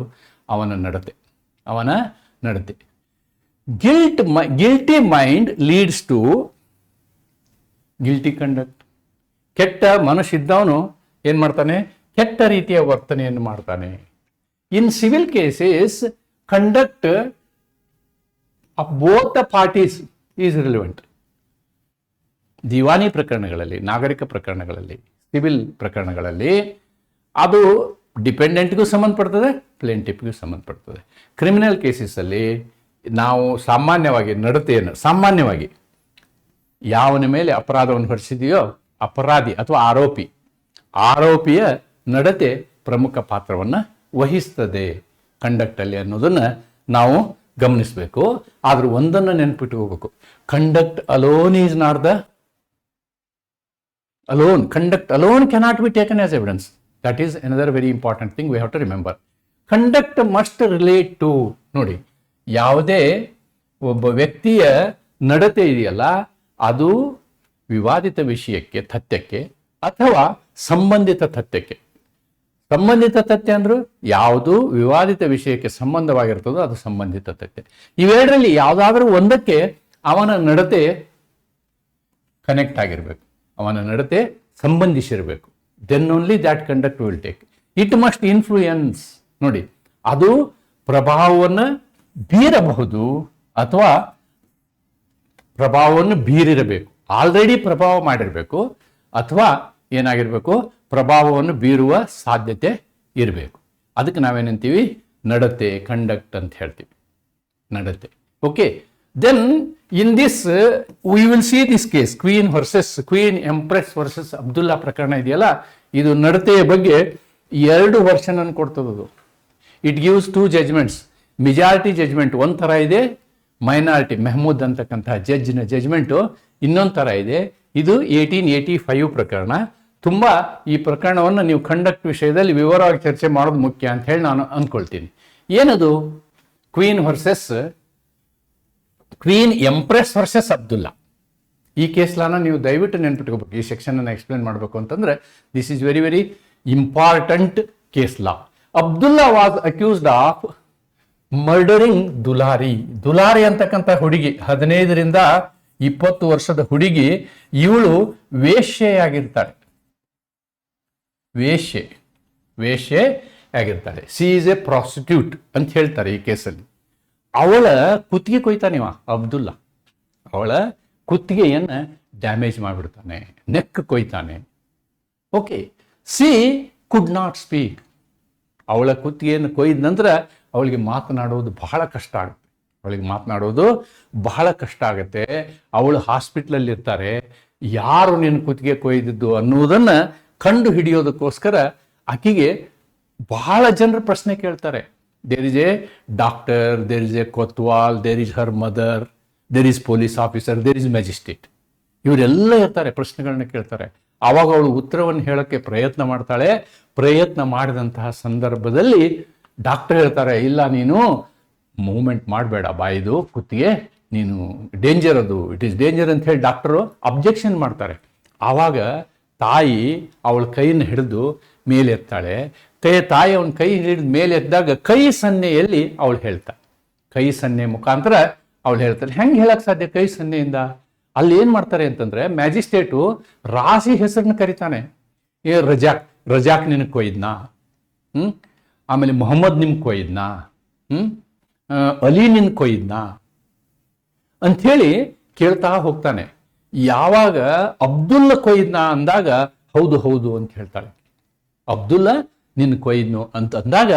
ಅವನ ನಡತೆ. Guilty mind leads to guilty conduct. ಕೆಟ್ಟ ಮನುಷ್ಯ ಇದ್ದವನು ಏನ್ ಮಾಡ್ತಾನೆ? ಕೆಟ್ಟ ರೀತಿಯ ವರ್ತನೆಯನ್ನು ಮಾಡ್ತಾನೆ. In civil cases conduct of both the parties is relevant. ದಿವಾನಿ ಪ್ರಕರಣಗಳಲ್ಲಿ, ನಾಗರಿಕ ಪ್ರಕರಣಗಳಲ್ಲಿ, ಸಿವಿಲ್ ಪ್ರಕರಣಗಳಲ್ಲಿ ಅದು ಡಿಪೆಂಡೆಂಟ್ಗೂ ಸಂಬಂಧಪಡ್ತದೆ, ಪ್ಲೇಂಟಿಫ್ಗೂ ಸಂಬಂಧಪಡ್ತದೆ. ಕ್ರಿಮಿನಲ್ ಕೇಸಸ್ಸಲ್ಲಿ ನಾವು ಸಾಮಾನ್ಯವಾಗಿ ಯಾವನ ಮೇಲೆ ಅಪರಾಧವನ್ನು ಹೊರಿಸಿದೆಯೋ ಅಪರಾಧಿ ಅಥವಾ ಆರೋಪಿಯ ನಡತೆ ಪ್ರಮುಖ ಪಾತ್ರವನ್ನು ವಹಿಸ್ತದೆ ಕಂಡಕ್ಟಲ್ಲಿ ಅನ್ನೋದನ್ನು ನಾವು ಗಮನಿಸಬೇಕು. ಆದರೂ ಒಂದನ್ನು ನೆನಪಿಟ್ಟುಕೋಬೇಕು, conduct alone is not the conduct alone cannot be taken as evidence. That is another very important thing we have to remember. Conduct must relate to, ನೋಡಿ, ಯಾವುದೇ ಒಬ್ಬ ವ್ಯಕ್ತಿಯ ನಡತೆ ಇದೆಯಲ್ಲ ಅದು ವಿವಾದಿತ ವಿಷಯಕ್ಕೆ, ತಥ್ಯಕ್ಕೆ ಅಥವಾ ಸಂಬಂಧಿತ ತಥ್ಯಕ್ಕೆ. ಸಂಬಂಧಿತ ತಥ್ಯ ಅಂದ್ರು ಯಾವುದು ವಿವಾದಿತ ವಿಷಯಕ್ಕೆ ಸಂಬಂಧವಾಗಿರ್ತದೋ ಅದು ಸಂಬಂಧಿತ ತಥ್ಯ. ಇವೆರಡರಲ್ಲಿ ಯಾವುದಾದ್ರೂ ಒಂದಕ್ಕೆ ಅವನ ನಡತೆ ಕನೆಕ್ಟ್ ಆಗಿರಬೇಕು, ಅವನ ನಡತೆ ಸಂಬಂಧಿಸಿರಬೇಕು. Then only that conduct will take. It must influence. ನೋಡಿ, ಅದು ಪ್ರಭಾವವನ್ನು ಬೀರಬಹುದು ಅಥವಾ ಪ್ರಭಾವವನ್ನು ಬೀರಿರಬೇಕು. ಆಲ್ರೆಡಿ ಪ್ರಭಾವ ಮಾಡಿರಬೇಕು ಅಥವಾ ಏನಾಗಿರ್ಬೇಕು, ಪ್ರಭಾವವನ್ನು ಬೀರುವ ಸಾಧ್ಯತೆ ಇರಬೇಕು. ಅದಕ್ಕೆ ನಾವೇನಂತೀವಿ? ನಡತೆ, ಕಂಡಕ್ಟ್ ಅಂತ ಹೇಳ್ತೀವಿ. ನಡತೆ. Okay, then in this we will see this case, Queen empress versus Abdullah ಪ್ರಕರಣ ಇದೆಯಲ್ಲ, ಇದು ನಡತೆಯ ಬಗ್ಗೆ 2 ವರ್ಷನನ್ನು ಕೊಡ್ತದದು. It gives 2 judgments. Majority judgment ಒಂಥರ ಇದೆ, ಮೈನಾರಿಟಿ ಮೆಹಮೂದ್ ಅಂತಕ್ಕಂತಹ ಜಡ್ಜ್ನ ಜಜ್ಮೆಂಟು ಇನ್ನೊಂದು ಥರ ಇದೆ. ಇದು 1885 ಪ್ರಕರಣ. ತುಂಬ ಈ ಪ್ರಕರಣವನ್ನು ನೀವು ಕಂಡಕ್ಟ್ ವಿಷಯದಲ್ಲಿ ವಿವರವಾಗಿ ಚರ್ಚೆ ಮಾಡೋದು ಮುಖ್ಯ ಅಂತ ಹೇಳಿ ನಾನು ಅಂದ್ಕೊಳ್ತೀನಿ. ಏನದು? Queen empress versus Abdullah. ಈ ಕೇಸ್ಲಾನ ನೀವು ದಯವಿಟ್ಟು ನೆನ್ಪಿಟ್ಕೋಬೇಕು. ಈ ಸೆಕ್ಷನ್ ಅನ್ನು ಎಕ್ಸ್ಪ್ಲೇನ್ ಮಾಡಬೇಕು ಅಂತಂದ್ರೆ this is very very important case law. Abdullah was accused of murdering Dulari ಅಂತಕ್ಕಂಥ ಹುಡುಗಿ, 15ರಿಂದ 20 ವರ್ಷದ ಹುಡುಗಿ. ಇವಳು ವೇಶ್ಯೆಯಾಗಿರ್ತಾಳೆ. ವೇಶ್ಯೆಯಾಗಿರ್ತಾಳೆ. ಸಿ ಈಸ್ ಎ ಪ್ರಾಸ್ಟಿಟ್ಯೂಟ್ ಅಂತ ಹೇಳ್ತಾರೆ ಈ ಕೇಸಲ್ಲಿ. ಅವಳ ಕುತ್ತಿಗೆ ಕೊಯ್ತಾನಿವ ಅಬ್ದುಲ್ಲಾ. ಅವಳ ಕುತ್ತಿಗೆಯನ್ನು ಡ್ಯಾಮೇಜ್ ಮಾಡಿಬಿಡ್ತಾನೆ, ನೆಕ್ ಕೊಯ್ತಾನೆ. Okay, she could not speak. ಅವಳ ಕುತ್ತಿಗೆಯನ್ನು ಕೊಯ್ದ ನಂತರ ಅವಳಿಗೆ ಮಾತನಾಡೋದು ಬಹಳ ಕಷ್ಟ ಆಗುತ್ತೆ. ಅವಳು ಹಾಸ್ಪಿಟ್ಲಲ್ಲಿ ಇರ್ತಾರೆ. ಯಾರು ನಿನ್ನ ಕುತ್ತಿಗೆ ಕೊಯ್ದಿದ್ದು ಅನ್ನೋದನ್ನು ಕಂಡು ಹಿಡಿಯೋದಕ್ಕೋಸ್ಕರ ಆಕೆಗೆ ಬಹಳ ಜನರು ಪ್ರಶ್ನೆ ಕೇಳ್ತಾರೆ. There is a doctor, there is a kotwal, there is her mother, there is police officer, there is magistrate. ಇವರೆಲ್ಲ ಇರ್ತಾರೆ, ಪ್ರಶ್ನೆಗಳನ್ನ ಕೇಳ್ತಾರೆ. ಆವಾಗ ಅವಳು ಉತ್ತರವನ್ನು ಹೇಳೋಕ್ಕೆ ಪ್ರಯತ್ನ ಮಾಡ್ತಾಳೆ. ಪ್ರಯತ್ನ ಮಾಡಿದಂತಹ ಸಂದರ್ಭದಲ್ಲಿ ಡಾಕ್ಟರ್ ಹೇಳ್ತಾರೆ, ಇಲ್ಲ ನೀನು ಮೂವ್ಮೆಂಟ್ ಮಾಡಬೇಡ, ಬಾಯಿದು ಕುತ್ತಿಗೆ, ನೀನು ಡೇಂಜರ್, ಅದು ಇಟ್ ಈಸ್ ಡೇಂಜರ್ ಅಂತ ಹೇಳಿ ಡಾಕ್ಟರು ಅಬ್ಜೆಕ್ಷನ್ ಮಾಡ್ತಾರೆ. ಆವಾಗ ತಾಯಿ ಅವಳ ಕೈಯನ್ನು ಹಿಡಿದು ಮೇಲೆ ಎತ್ತಾಳೆ. ತಾಯಿ ಅವನ ಕೈ ಹಿಡಿದು ಮೇಲೆ ಎದ್ದಾಗ ಕೈ ಸನ್ನೆಯಲ್ಲಿ ಅವಳು ಹೇಳ್ತಾಳೆ. ಕೈ ಸನ್ನೆ ಮುಖಾಂತರ ಅವಳು ಹೇಳ್ತಾಳೆ. ಹೆಂಗೆ ಹೇಳಕ್ ಸಾಧ್ಯ ಕೈ ಸನ್ನೆಯಿಂದ? ಅಲ್ಲಿ ಏನು ಮಾಡ್ತಾರೆ ಅಂತಂದ್ರೆ, ಮ್ಯಾಜಿಸ್ಟ್ರೇಟು ರಾಶಿ ಹೆಸರನ್ನ ಕರಿತಾನೆ. ರಜಾಕ್ ನಿನಗೆ ಕೊಯ್ದ್ನಾ, ಆಮೇಲೆ ಮೊಹಮ್ಮದ್ ನಿಮ್ಗೆ ಕೊಯ್ದ್ನಾ, ಅಲಿ ನಿನ್ ಕೊಯ್ದ್ನಾ ಅಂಥೇಳಿ ಕೇಳ್ತಾ ಹೋಗ್ತಾನೆ. ಯಾವಾಗ ಅಬ್ದುಲ್ಲಾ ಕೊಯ್ದ್ನಾ ಅಂದಾಗ ಹೌದು ಅಂತ ಹೇಳ್ತಾಳೆ. ಅಬ್ದುಲ್ಲಾ ನಿನ್ನ ಕೊಯ್ದ್ನು ಅಂತ ಅಂದಾಗ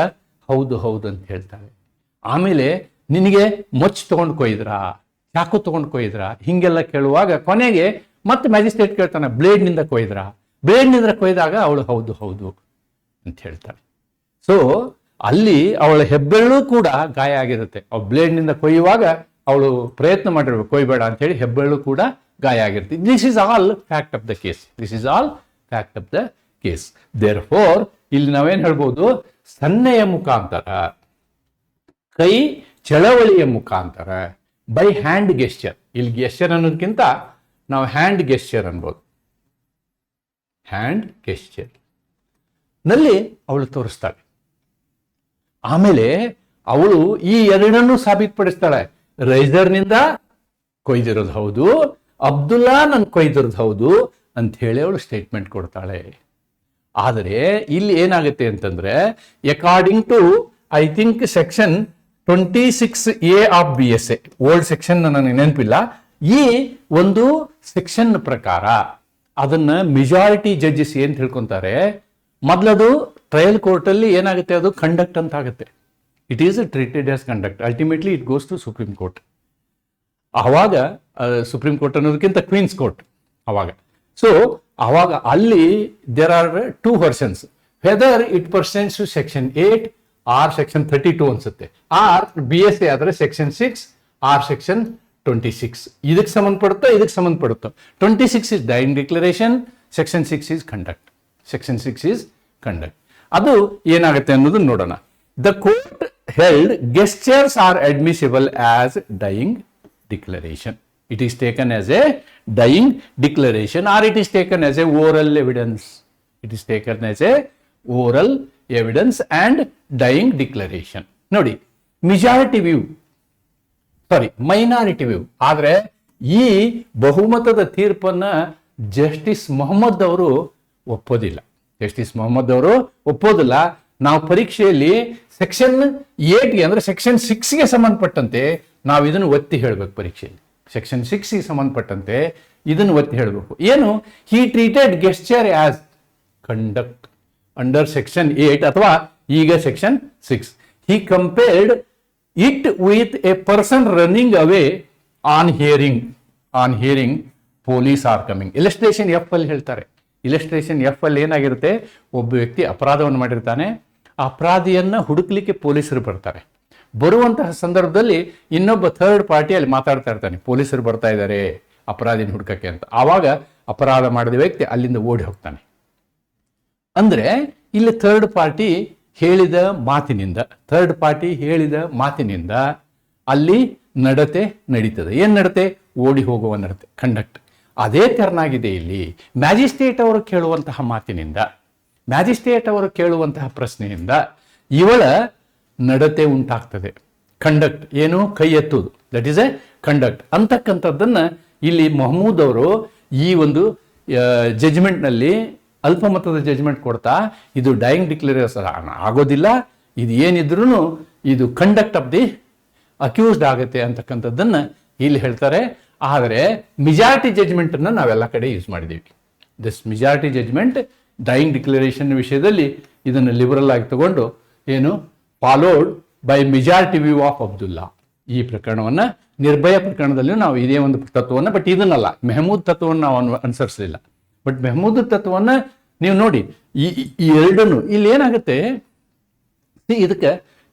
ಹೌದು ಅಂತ ಹೇಳ್ತಾಳೆ. ಆಮೇಲೆ ನಿನಗೆ ಮೊಚ್ಚು ತಗೊಂಡು ಕೊಯ್ದ್ರಾ, ಚಾಕು ತಗೊಂಡು ಕೊಯ್ದ್ರ, ಹಿಂಗೆಲ್ಲ ಕೇಳುವಾಗ ಕೊನೆಗೆ ಮತ್ತೆ ಮ್ಯಾಜಿಸ್ಟ್ರೇಟ್ ಕೇಳ್ತಾನೆ, ಬ್ಲೇಡ್ನಿಂದ ಕೊಯ್ದ್ರ? ಬ್ಲೇಡ್ನಿಂದ ಕೊಯ್ದಾಗ ಅವಳು ಹೌದು ಹೌದು ಅಂತ ಹೇಳ್ತಾಳೆ. ಸೊ ಅಲ್ಲಿ ಅವಳ ಹೆಬ್ಬೆರಳು ಕೂಡ ಗಾಯ ಆಗಿರುತ್ತೆ. ಅವಳು ಬ್ಲೇಡ್ನಿಂದ ಕೊಯ್ಯುವಾಗ ಅವಳು ಪ್ರಯತ್ನ ಮಾಡಿರ್ಬೇಕು ಕೊಯ್ಬೇಡ ಅಂತ ಹೇಳಿ, ಹೆಬ್ಬೆರಳು ಕೂಡ ಗಾಯ ಆಗಿರುತ್ತೆ. This is all fact of the case. This is all fact of the case. Therefore ಇಲ್ಲಿ ನಾವೇನ್ ಹೇಳ್ಬೋದು, ಸನ್ನೆಯ ಮುಖಾಂತರ, ಕೈ ಚಳವಳಿಯ ಮುಖಾಂತರ, ಬೈ ಹ್ಯಾಂಡ್ ಗೆಸ್ಚರ್. ಇಲ್ಲಿ ಗೆಸ್ಚರ್ ಅನ್ನೋದಕ್ಕಿಂತ ನಾವು ಹ್ಯಾಂಡ್ ಗೆಸ್ಚರ್ ಅನ್ಬೋದು. ಹ್ಯಾಂಡ್ ಗೆಸ್ಚರ್ ನಲ್ಲಿ ಅವಳು ತೋರಿಸ್ತಾಳೆ. ಆಮೇಲೆ ಅವಳು ಈ ಎರಡನ್ನೂ ಸಾಬೀತುಪಡಿಸ್ತಾಳೆ. ರೈಸರ್ನಿಂದ ಕೊಯ್ದಿರೋದು ಹೌದು, ಅಬ್ದುಲ್ಲಾ ನನ್ ಕೊಯ್ದಿರೋದು ಹೌದು ಅಂತ ಹೇಳಿ ಅವಳು ಸ್ಟೇಟ್ಮೆಂಟ್ ಕೊಡ್ತಾಳೆ. ಆದರೆ ಇಲ್ಲಿ ಏನಾಗುತ್ತೆ ಅಂತಂದ್ರೆ, according to I think section 26A of BSA, old section ನನಗೆ ನೆನಪಿಲ್ಲ, ಈ ಒಂದು ಸೆಕ್ಷನ್ ಪ್ರಕಾರ ಅದನ್ನ ಮೆಜಾರಿಟಿ ಜಡ್ಜಸ್ ಏನ್ ತಿಳ್ಕೊಂತಾರೆ, ಮೊದಲದು ಟ್ರಯಲ್ ಕೋರ್ಟ್ ಅಲ್ಲಿ ಏನಾಗುತ್ತೆ, ಅದು ಕಂಡಕ್ಟ್ ಅಂತ ಆಗುತ್ತೆ. It is treated as conduct. Ultimately it goes to supreme court. ಆವಾಗ ಸುಪ್ರೀಂ ಕೋರ್ಟ್ ಅನ್ನೋದಕ್ಕಿಂತ ಕ್ವೀನ್ಸ್ ಕೋರ್ಟ್ ಅವಾಗ. ಸೊ ಅವಾಗ ಅಲ್ಲಿ there are 2 versions, whether it pertains to section 8 or section 32 ಅನ್ಸುತ್ತೆ, ಆರ್ BSA ಆದ್ರೆ ಸೆಕ್ಷನ್ 6 ಆರ್ ಸೆಕ್ಷನ್ 26. ಇದಕ್ಕೆ ಸಂಬಂಧಪಡುತ್ತೋ ಇದಕ್ಕೆ ಸಂಬಂಧಪಡುತ್ತೋ. 26 is dying declaration, section 6 is conduct. Section 6 is conduct. ಅದು ಏನಾಗುತ್ತೆ ಅನ್ನೋದು ನೋಡೋಣ. The court held gestures are admissible as dying declaration. It is taken as a dying declaration or it is taken as a oral evidence. It is taken as a oral evidence and dying declaration. ನೋಡಿ, minority view. ಆದ್ರೆ ಈ ಬಹುಮತದ ತೀರ್ಪನ್ನ justice Mohammed ಅವರು ಒಪ್ಪೋದಿಲ್ಲ. ನಾವು ಪರೀಕ್ಷೆಯಲ್ಲಿ section 8ಗೆ ಅಂದ್ರೆ section 6ಗೆ ಸಂಬಂಧಪಟ್ಟಂತೆ ನಾವು ಇದನ್ನು ಒತ್ತಿ ಹೇಳ್ಬೇಕು. ಪರೀಕ್ಷೆಯಲ್ಲಿ ಸೆಕ್ಷನ್ 6ಗೆ ಸಂಬಂಧಪಟ್ಟಂತೆ ಇದನ್ನು ಒತ್ತಿ ಹೇಳಬೇಕು. ಏನು, he treated gesture as conduct under section 8 ಅಥವಾ ಈಗ section 6. He compared it with a person running away on hearing police are coming. Illustration F ಅಲ್ಲಿ ಹೇಳ್ತಾರೆ. ಇಲಸ್ಟ್ರೇಷನ್ F ಅಲ್ಲಿ ಏನಾಗಿರುತ್ತೆ, ಒಬ್ಬ ವ್ಯಕ್ತಿ ಅಪರಾಧವನ್ನು ಮಾಡಿರ್ತಾನೆ, ಅಪರಾಧಿಯನ್ನ ಹುಡುಕ್ಲಿಕ್ಕೆ ಪೊಲೀಸರು ಬರ್ತಾರೆ. ಬರುವಂತಹ ಸಂದರ್ಭದಲ್ಲಿ ಇನ್ನೊಬ್ಬ ಥರ್ಡ್ ಪಾರ್ಟಿ ಅಲ್ಲಿ ಮಾತಾಡ್ತಾ ಇರ್ತಾನೆ, ಪೊಲೀಸರು ಬರ್ತಾ ಇದ್ದಾರೆ ಅಪರಾಧಿನ ಹುಡುಕಕ್ಕೆ ಅಂತ. ಆವಾಗ ಅಪರಾಧ ಮಾಡಿದ ವ್ಯಕ್ತಿ ಅಲ್ಲಿಂದ ಓಡಿ ಹೋಗ್ತಾನೆ. ಅಂದ್ರೆ ಇಲ್ಲಿ ಥರ್ಡ್ ಪಾರ್ಟಿ ಹೇಳಿದ ಮಾತಿನಿಂದ ಅಲ್ಲಿ ನಡತೆ ನಡೀತದೆ. ಏನ್ ನಡತೆ? ಓಡಿ ಹೋಗುವ ನಡತೆ, ಕಂಡಕ್ಟ್. ಅದೇ ತೆರನಾಗಿದೆ ಇಲ್ಲಿ. ಮ್ಯಾಜಿಸ್ಟ್ರೇಟ್ ಅವರು ಕೇಳುವಂತಹ ಮಾತಿನಿಂದ, ಮ್ಯಾಜಿಸ್ಟ್ರೇಟ್ ಅವರು ಕೇಳುವಂತಹ ಪ್ರಶ್ನೆಯಿಂದ ಇವಳ ನಡತೆ ಉಂಟಾಗ್ತದೆ. ಕಂಡಕ್ಟ್ ಏನು? ಕೈ ಎತ್ತುವುದು, ದಟ್ ಈಸ್ ಎ ಕಂಡಕ್ಟ್ ಅಂತಕ್ಕಂಥದ್ದನ್ನ ಇಲ್ಲಿ ಮೊಹಮ್ಮೂದ್ ಅವರು ಈ ಒಂದು ಜಜ್ಮೆಂಟ್ನಲ್ಲಿ ಅಲ್ಪಮತದ ಜಜ್ಮೆಂಟ್ ಕೊಡ್ತಾ, ಇದು ಡೈಯಿಂಗ್ ಡಿಕ್ಲರೇಷನ್ ಆಗೋದಿಲ್ಲ, ಇದು ಏನಿದ್ರು ಇದು ಕಂಡಕ್ಟ್ ಆಫ್ ದಿ ಅಕ್ಯೂಸ್ಡ್ ಆಗುತ್ತೆ ಅಂತಕ್ಕಂಥದ್ದನ್ನ ಇಲ್ಲಿ ಹೇಳ್ತಾರೆ. ಆದರೆ ಮೆಜಾರಿಟಿ ಜಜ್ಮೆಂಟ್ ಅನ್ನ ನಾವೆಲ್ಲ ಕಡೆ ಯೂಸ್ ಮಾಡಿದ್ದೀವಿ. This majority judgment dying declaration ವಿಷಯದಲ್ಲಿ ಇದನ್ನು ಲಿಬರಲ್ ಆಗಿ ತಗೊಂಡು ಏನು followed by majority view of Abdullah. ಈ ಪ್ರಕರಣವನ್ನ ನಿರ್ಭಯ ಪ್ರಕರಣದಲ್ಲಿ ನಾವು ಇದೇ ಒಂದು ತತ್ವವನ್ನು, ಬಟ್ ಇದನ್ನಲ್ಲ, ಮೆಹಮೂದ್ ತತ್ವವನ್ನು ನಾವು ಅನುಸರಿಸಲಿಲ್ಲ. ಬಟ್ ಮೆಹಮೂದ್ ತತ್ವವನ್ನು ನೀವು ನೋಡಿ, ಈ ಎರಡನ್ನು ಇಲ್ಲಿ ಏನಾಗುತ್ತೆ,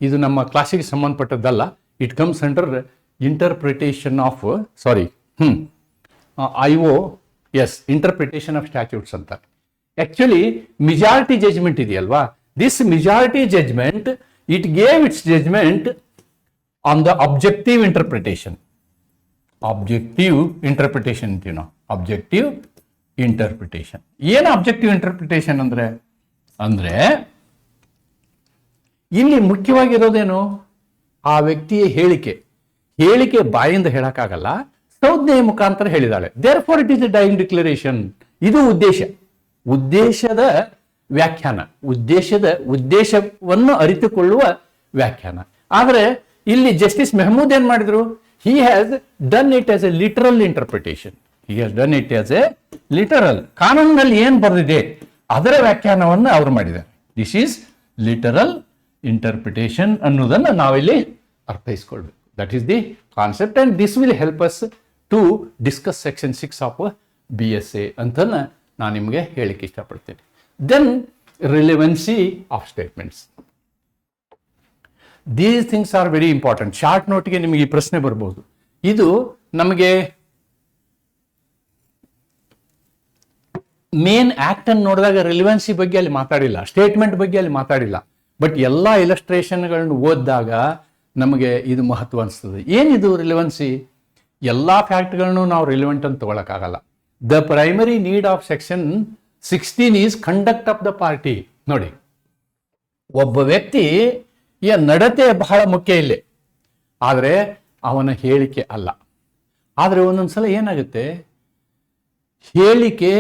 ಇದು ನಮ್ಮ ಕ್ಲಾಸಿಗೆ ಸಂಬಂಧಪಟ್ಟದ್ದಲ್ಲ. It comes under interpretation of IOS, interpretation of statutes ಅಂತ. ಆಕ್ಚುಲಿ ಮೆಜಾರಿಟಿ ಜಜ್ಮೆಂಟ್ ಇದೆಯಲ್ವಾ, this majority judgment it gave its judgment on the objective interpretation. Objective interpretation. ಏನು objective interpretation ಅಂದ್ರೆ ಇಲ್ಲಿ ಮುಖ್ಯವಾಗಿರೋದೇನು, ಆ ವ್ಯಕ್ತಿಯ ಹೇಳಿಕೆ ಬಾಯಿಂದ ಹೇಳಕ್ಕಾಗಲ್ಲ, ಸಂಜ್ಞೆಯ ಮುಖಾಂತರ ಹೇಳಿದಾಳೆ. therefore it is a dying declaration. ಇದು ಉದ್ದೇಶದ ವ್ಯಾಖ್ಯಾನ, ಉದ್ದೇಶವನ್ನು ಅರಿತುಕೊಳ್ಳುವ ವ್ಯಾಖ್ಯಾನ. ಆದರೆ ಇಲ್ಲಿ ಜಸ್ಟಿಸ್ ಮೆಹಮೂದ್ ಏನ್ ಮಾಡಿದ್ರು, he has done it as a literal interpretation. ಕಾನೂನಿನಲ್ಲಿ ಏನ್ ಬರೆದಿದೆ ಅದರ ವ್ಯಾಖ್ಯಾನವನ್ನು ಅವರು ಮಾಡಿದ್ದಾರೆ. ದಿಸ್ ಈಸ್ ಲಿಟರಲ್ ಇಂಟರ್ಪ್ರಿಟೇಷನ್ ಅನ್ನೋದನ್ನ ನಾವಿಲ್ಲಿ ಅರ್ಥೈಸ್ಕೊಳ್ಬೇಕು. That is the concept and this will help us to discuss section 6 of BSA ಅಂತ ನಾನು ನಿಮಗೆ ಹೇಳಿಕ್ಕೆ ಇಷ್ಟಪಡ್ತೀನಿ. Then relevancy of statements. These things are very important. Short ನೋಟ್ಗೆ ನಿಮಗೆ ಈ ಪ್ರಶ್ನೆ ಬರ್ಬೋದು. ಇದು ನಮಗೆ ಮೇನ್ ಆಕ್ಟ್ ಅನ್ನು ನೋಡಿದಾಗ ರಿಲೆವೆನ್ಸಿ ಬಗ್ಗೆ ಅಲ್ಲಿ ಮಾತಾಡಿಲ್ಲ, ಸ್ಟೇಟ್ಮೆಂಟ್ ಬಗ್ಗೆ ಅಲ್ಲಿ ಮಾತಾಡಿಲ್ಲ. ಬಟ್ ಎಲ್ಲ ಇಲಸ್ಟ್ರೇಷನ್ಗಳನ್ನು ಓದಿದಾಗ ನಮಗೆ ಇದು ಮಹತ್ವ ಅನಿಸ್ತದೆ. ಏನಿದು ರಿಲೆವೆನ್ಸಿ? ಎಲ್ಲ ಫ್ಯಾಕ್ಟ್ಗಳನ್ನು ನಾವು ರಿಲೆವೆಂಟ್ ಅಂತ ತಗೊಳಕ್ಕಾಗಲ್ಲ. The primary need of section 16 is conduct of the party. ನೋಡಿ, ಒಬ್ಬ ವ್ಯಕ್ತಿಯ ನಡತೆ ಬಹಳ ಮುಖ್ಯ ಇಲ್ಲಿ, ಆದರೆ ಅವನ ಹೇಳಿಕೆ ಅಲ್ಲ. ಆದರೆ ಒಂದೊಂದ್ಸಲ ಏನಾಗುತ್ತೆ, ಹೇಳಿಕೆ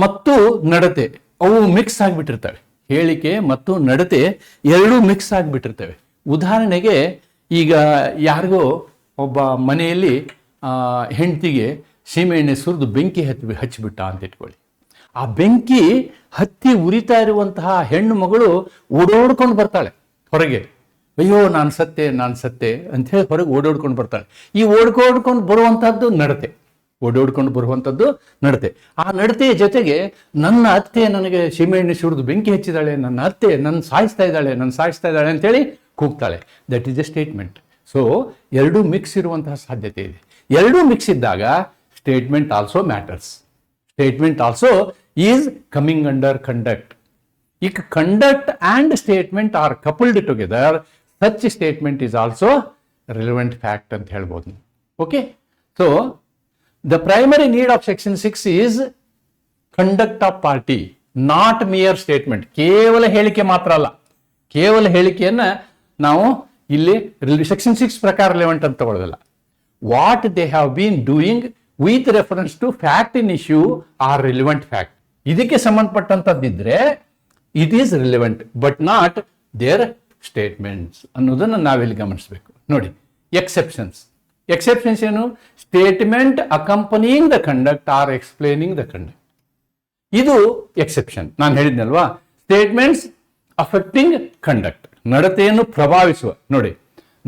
ಮತ್ತು ನಡತೆ ಅವು ಮಿಕ್ಸ್ ಆಗಿಬಿಟ್ಟಿರ್ತವೆ. ಹೇಳಿಕೆ ಮತ್ತು ನಡತೆ ಎರಡೂ ಮಿಕ್ಸ್ ಆಗಿಬಿಟ್ಟಿರ್ತವೆ. ಉದಾಹರಣೆಗೆ, ಈಗ ಯಾರಿಗೋ ಒಬ್ಬ ಮನೆಯಲ್ಲಿ ಹೆಂಡತಿಗೆ ಸೀಮೆಎಣ್ಣೆ ಸುರಿದು ಬೆಂಕಿ ಹಚ್ಚಿಬಿಟ್ಟ ಅಂತ ಇಟ್ಕೊಳ್ಳಿ. ಆ ಬೆಂಕಿ ಹತ್ತಿ ಉರಿತಾ ಇರುವಂತಹ ಹೆಣ್ಣು ಮಗಳು ಓಡೋಡ್ಕೊಂಡು ಬರ್ತಾಳೆ ಹೊರಗೆ. ಅಯ್ಯೋ ನಾನು ಸತ್ತೆ ಅಂಥೇಳಿ ಹೊರಗೆ ಓಡೋಡ್ಕೊಂಡು ಬರ್ತಾಳೆ. ಈ ಓಡ್ಕೊಂಡು ಬರುವಂತಹದ್ದು ನಡತೆ, ಓಡೋಡ್ಕೊಂಡು ಬರುವಂಥದ್ದು ನಡತೆ. ಆ ನಡತೆಯ ಜೊತೆಗೆ ನನ್ನ ಅತ್ತೆ ನನಗೆ ಸೀಮೆಎಣ್ಣೆ ಸುರಿದು ಬೆಂಕಿ ಹಚ್ಚಿದಾಳೆ, ನನ್ನ ಅತ್ತೆ ನನ್ನ ಸಾಯಿಸ್ತಾ ಇದ್ದಾಳೆ ಅಂತೇಳಿ ಕೂಗ್ತಾಳೆ. That is a statement. So ಎರಡೂ ಮಿಕ್ಸ್ ಇರುವಂತಹ ಸಾಧ್ಯತೆ ಇದೆ. ಎರಡೂ ಮಿಕ್ಸ್ ಇದ್ದಾಗ statement also matters. Statement also is coming under conduct. ಈಗ conduct and statement are coupled together, such statement is also relevant fact ಅಂತ ಹೇಳ್ಬೋದು. Okay, so the primary need of section 6 is conduct of party, not mere statement. ಕೇವಲ ಹೇಳಿಕೆ ಮಾತ್ರ ಅಲ್ಲ. ಕೇವಲ ಹೇಳಿಕೆಯನ್ನ ನಾವು ಇಲ್ಲಿ ಸೆಕ್ಷನ್ 6 ಪ್ರಕಾರ ರಿಲೆವೆಂಟ್ ಅಂತ ತಗೊಳ್ಳೋದಿಲ್ಲ. What they have been doing with reference to fact in issue are relevant fact. ಇದಕ್ಕೆ ಸಂಬಂಧಪಟ್ಟಂತದ್ದಿದ್ರೆ it is relevant, but not their statements ಅನ್ನೋದನ್ನು ನಾವಿಲ್ಲಿ ಗಮನಿಸಬೇಕು. ನೋಡಿ, ಎಕ್ಸೆಪ್ಷನ್ಸ್ ಏನು? Statement accompanying the conduct or explaining the conduct. ಇದು ಎಕ್ಸೆಪ್ಷನ್. ನಾನು ಹೇಳಿದ್ನಲ್ವಾ, ಸ್ಟೇಟ್ಮೆಂಟ್ಸ್ ಅಫೆಕ್ಟಿಂಗ್ ಕಂಡಕ್ಟ್, ನಡತೆಯನ್ನು ಪ್ರಭಾವಿಸುವ. ನೋಡಿ,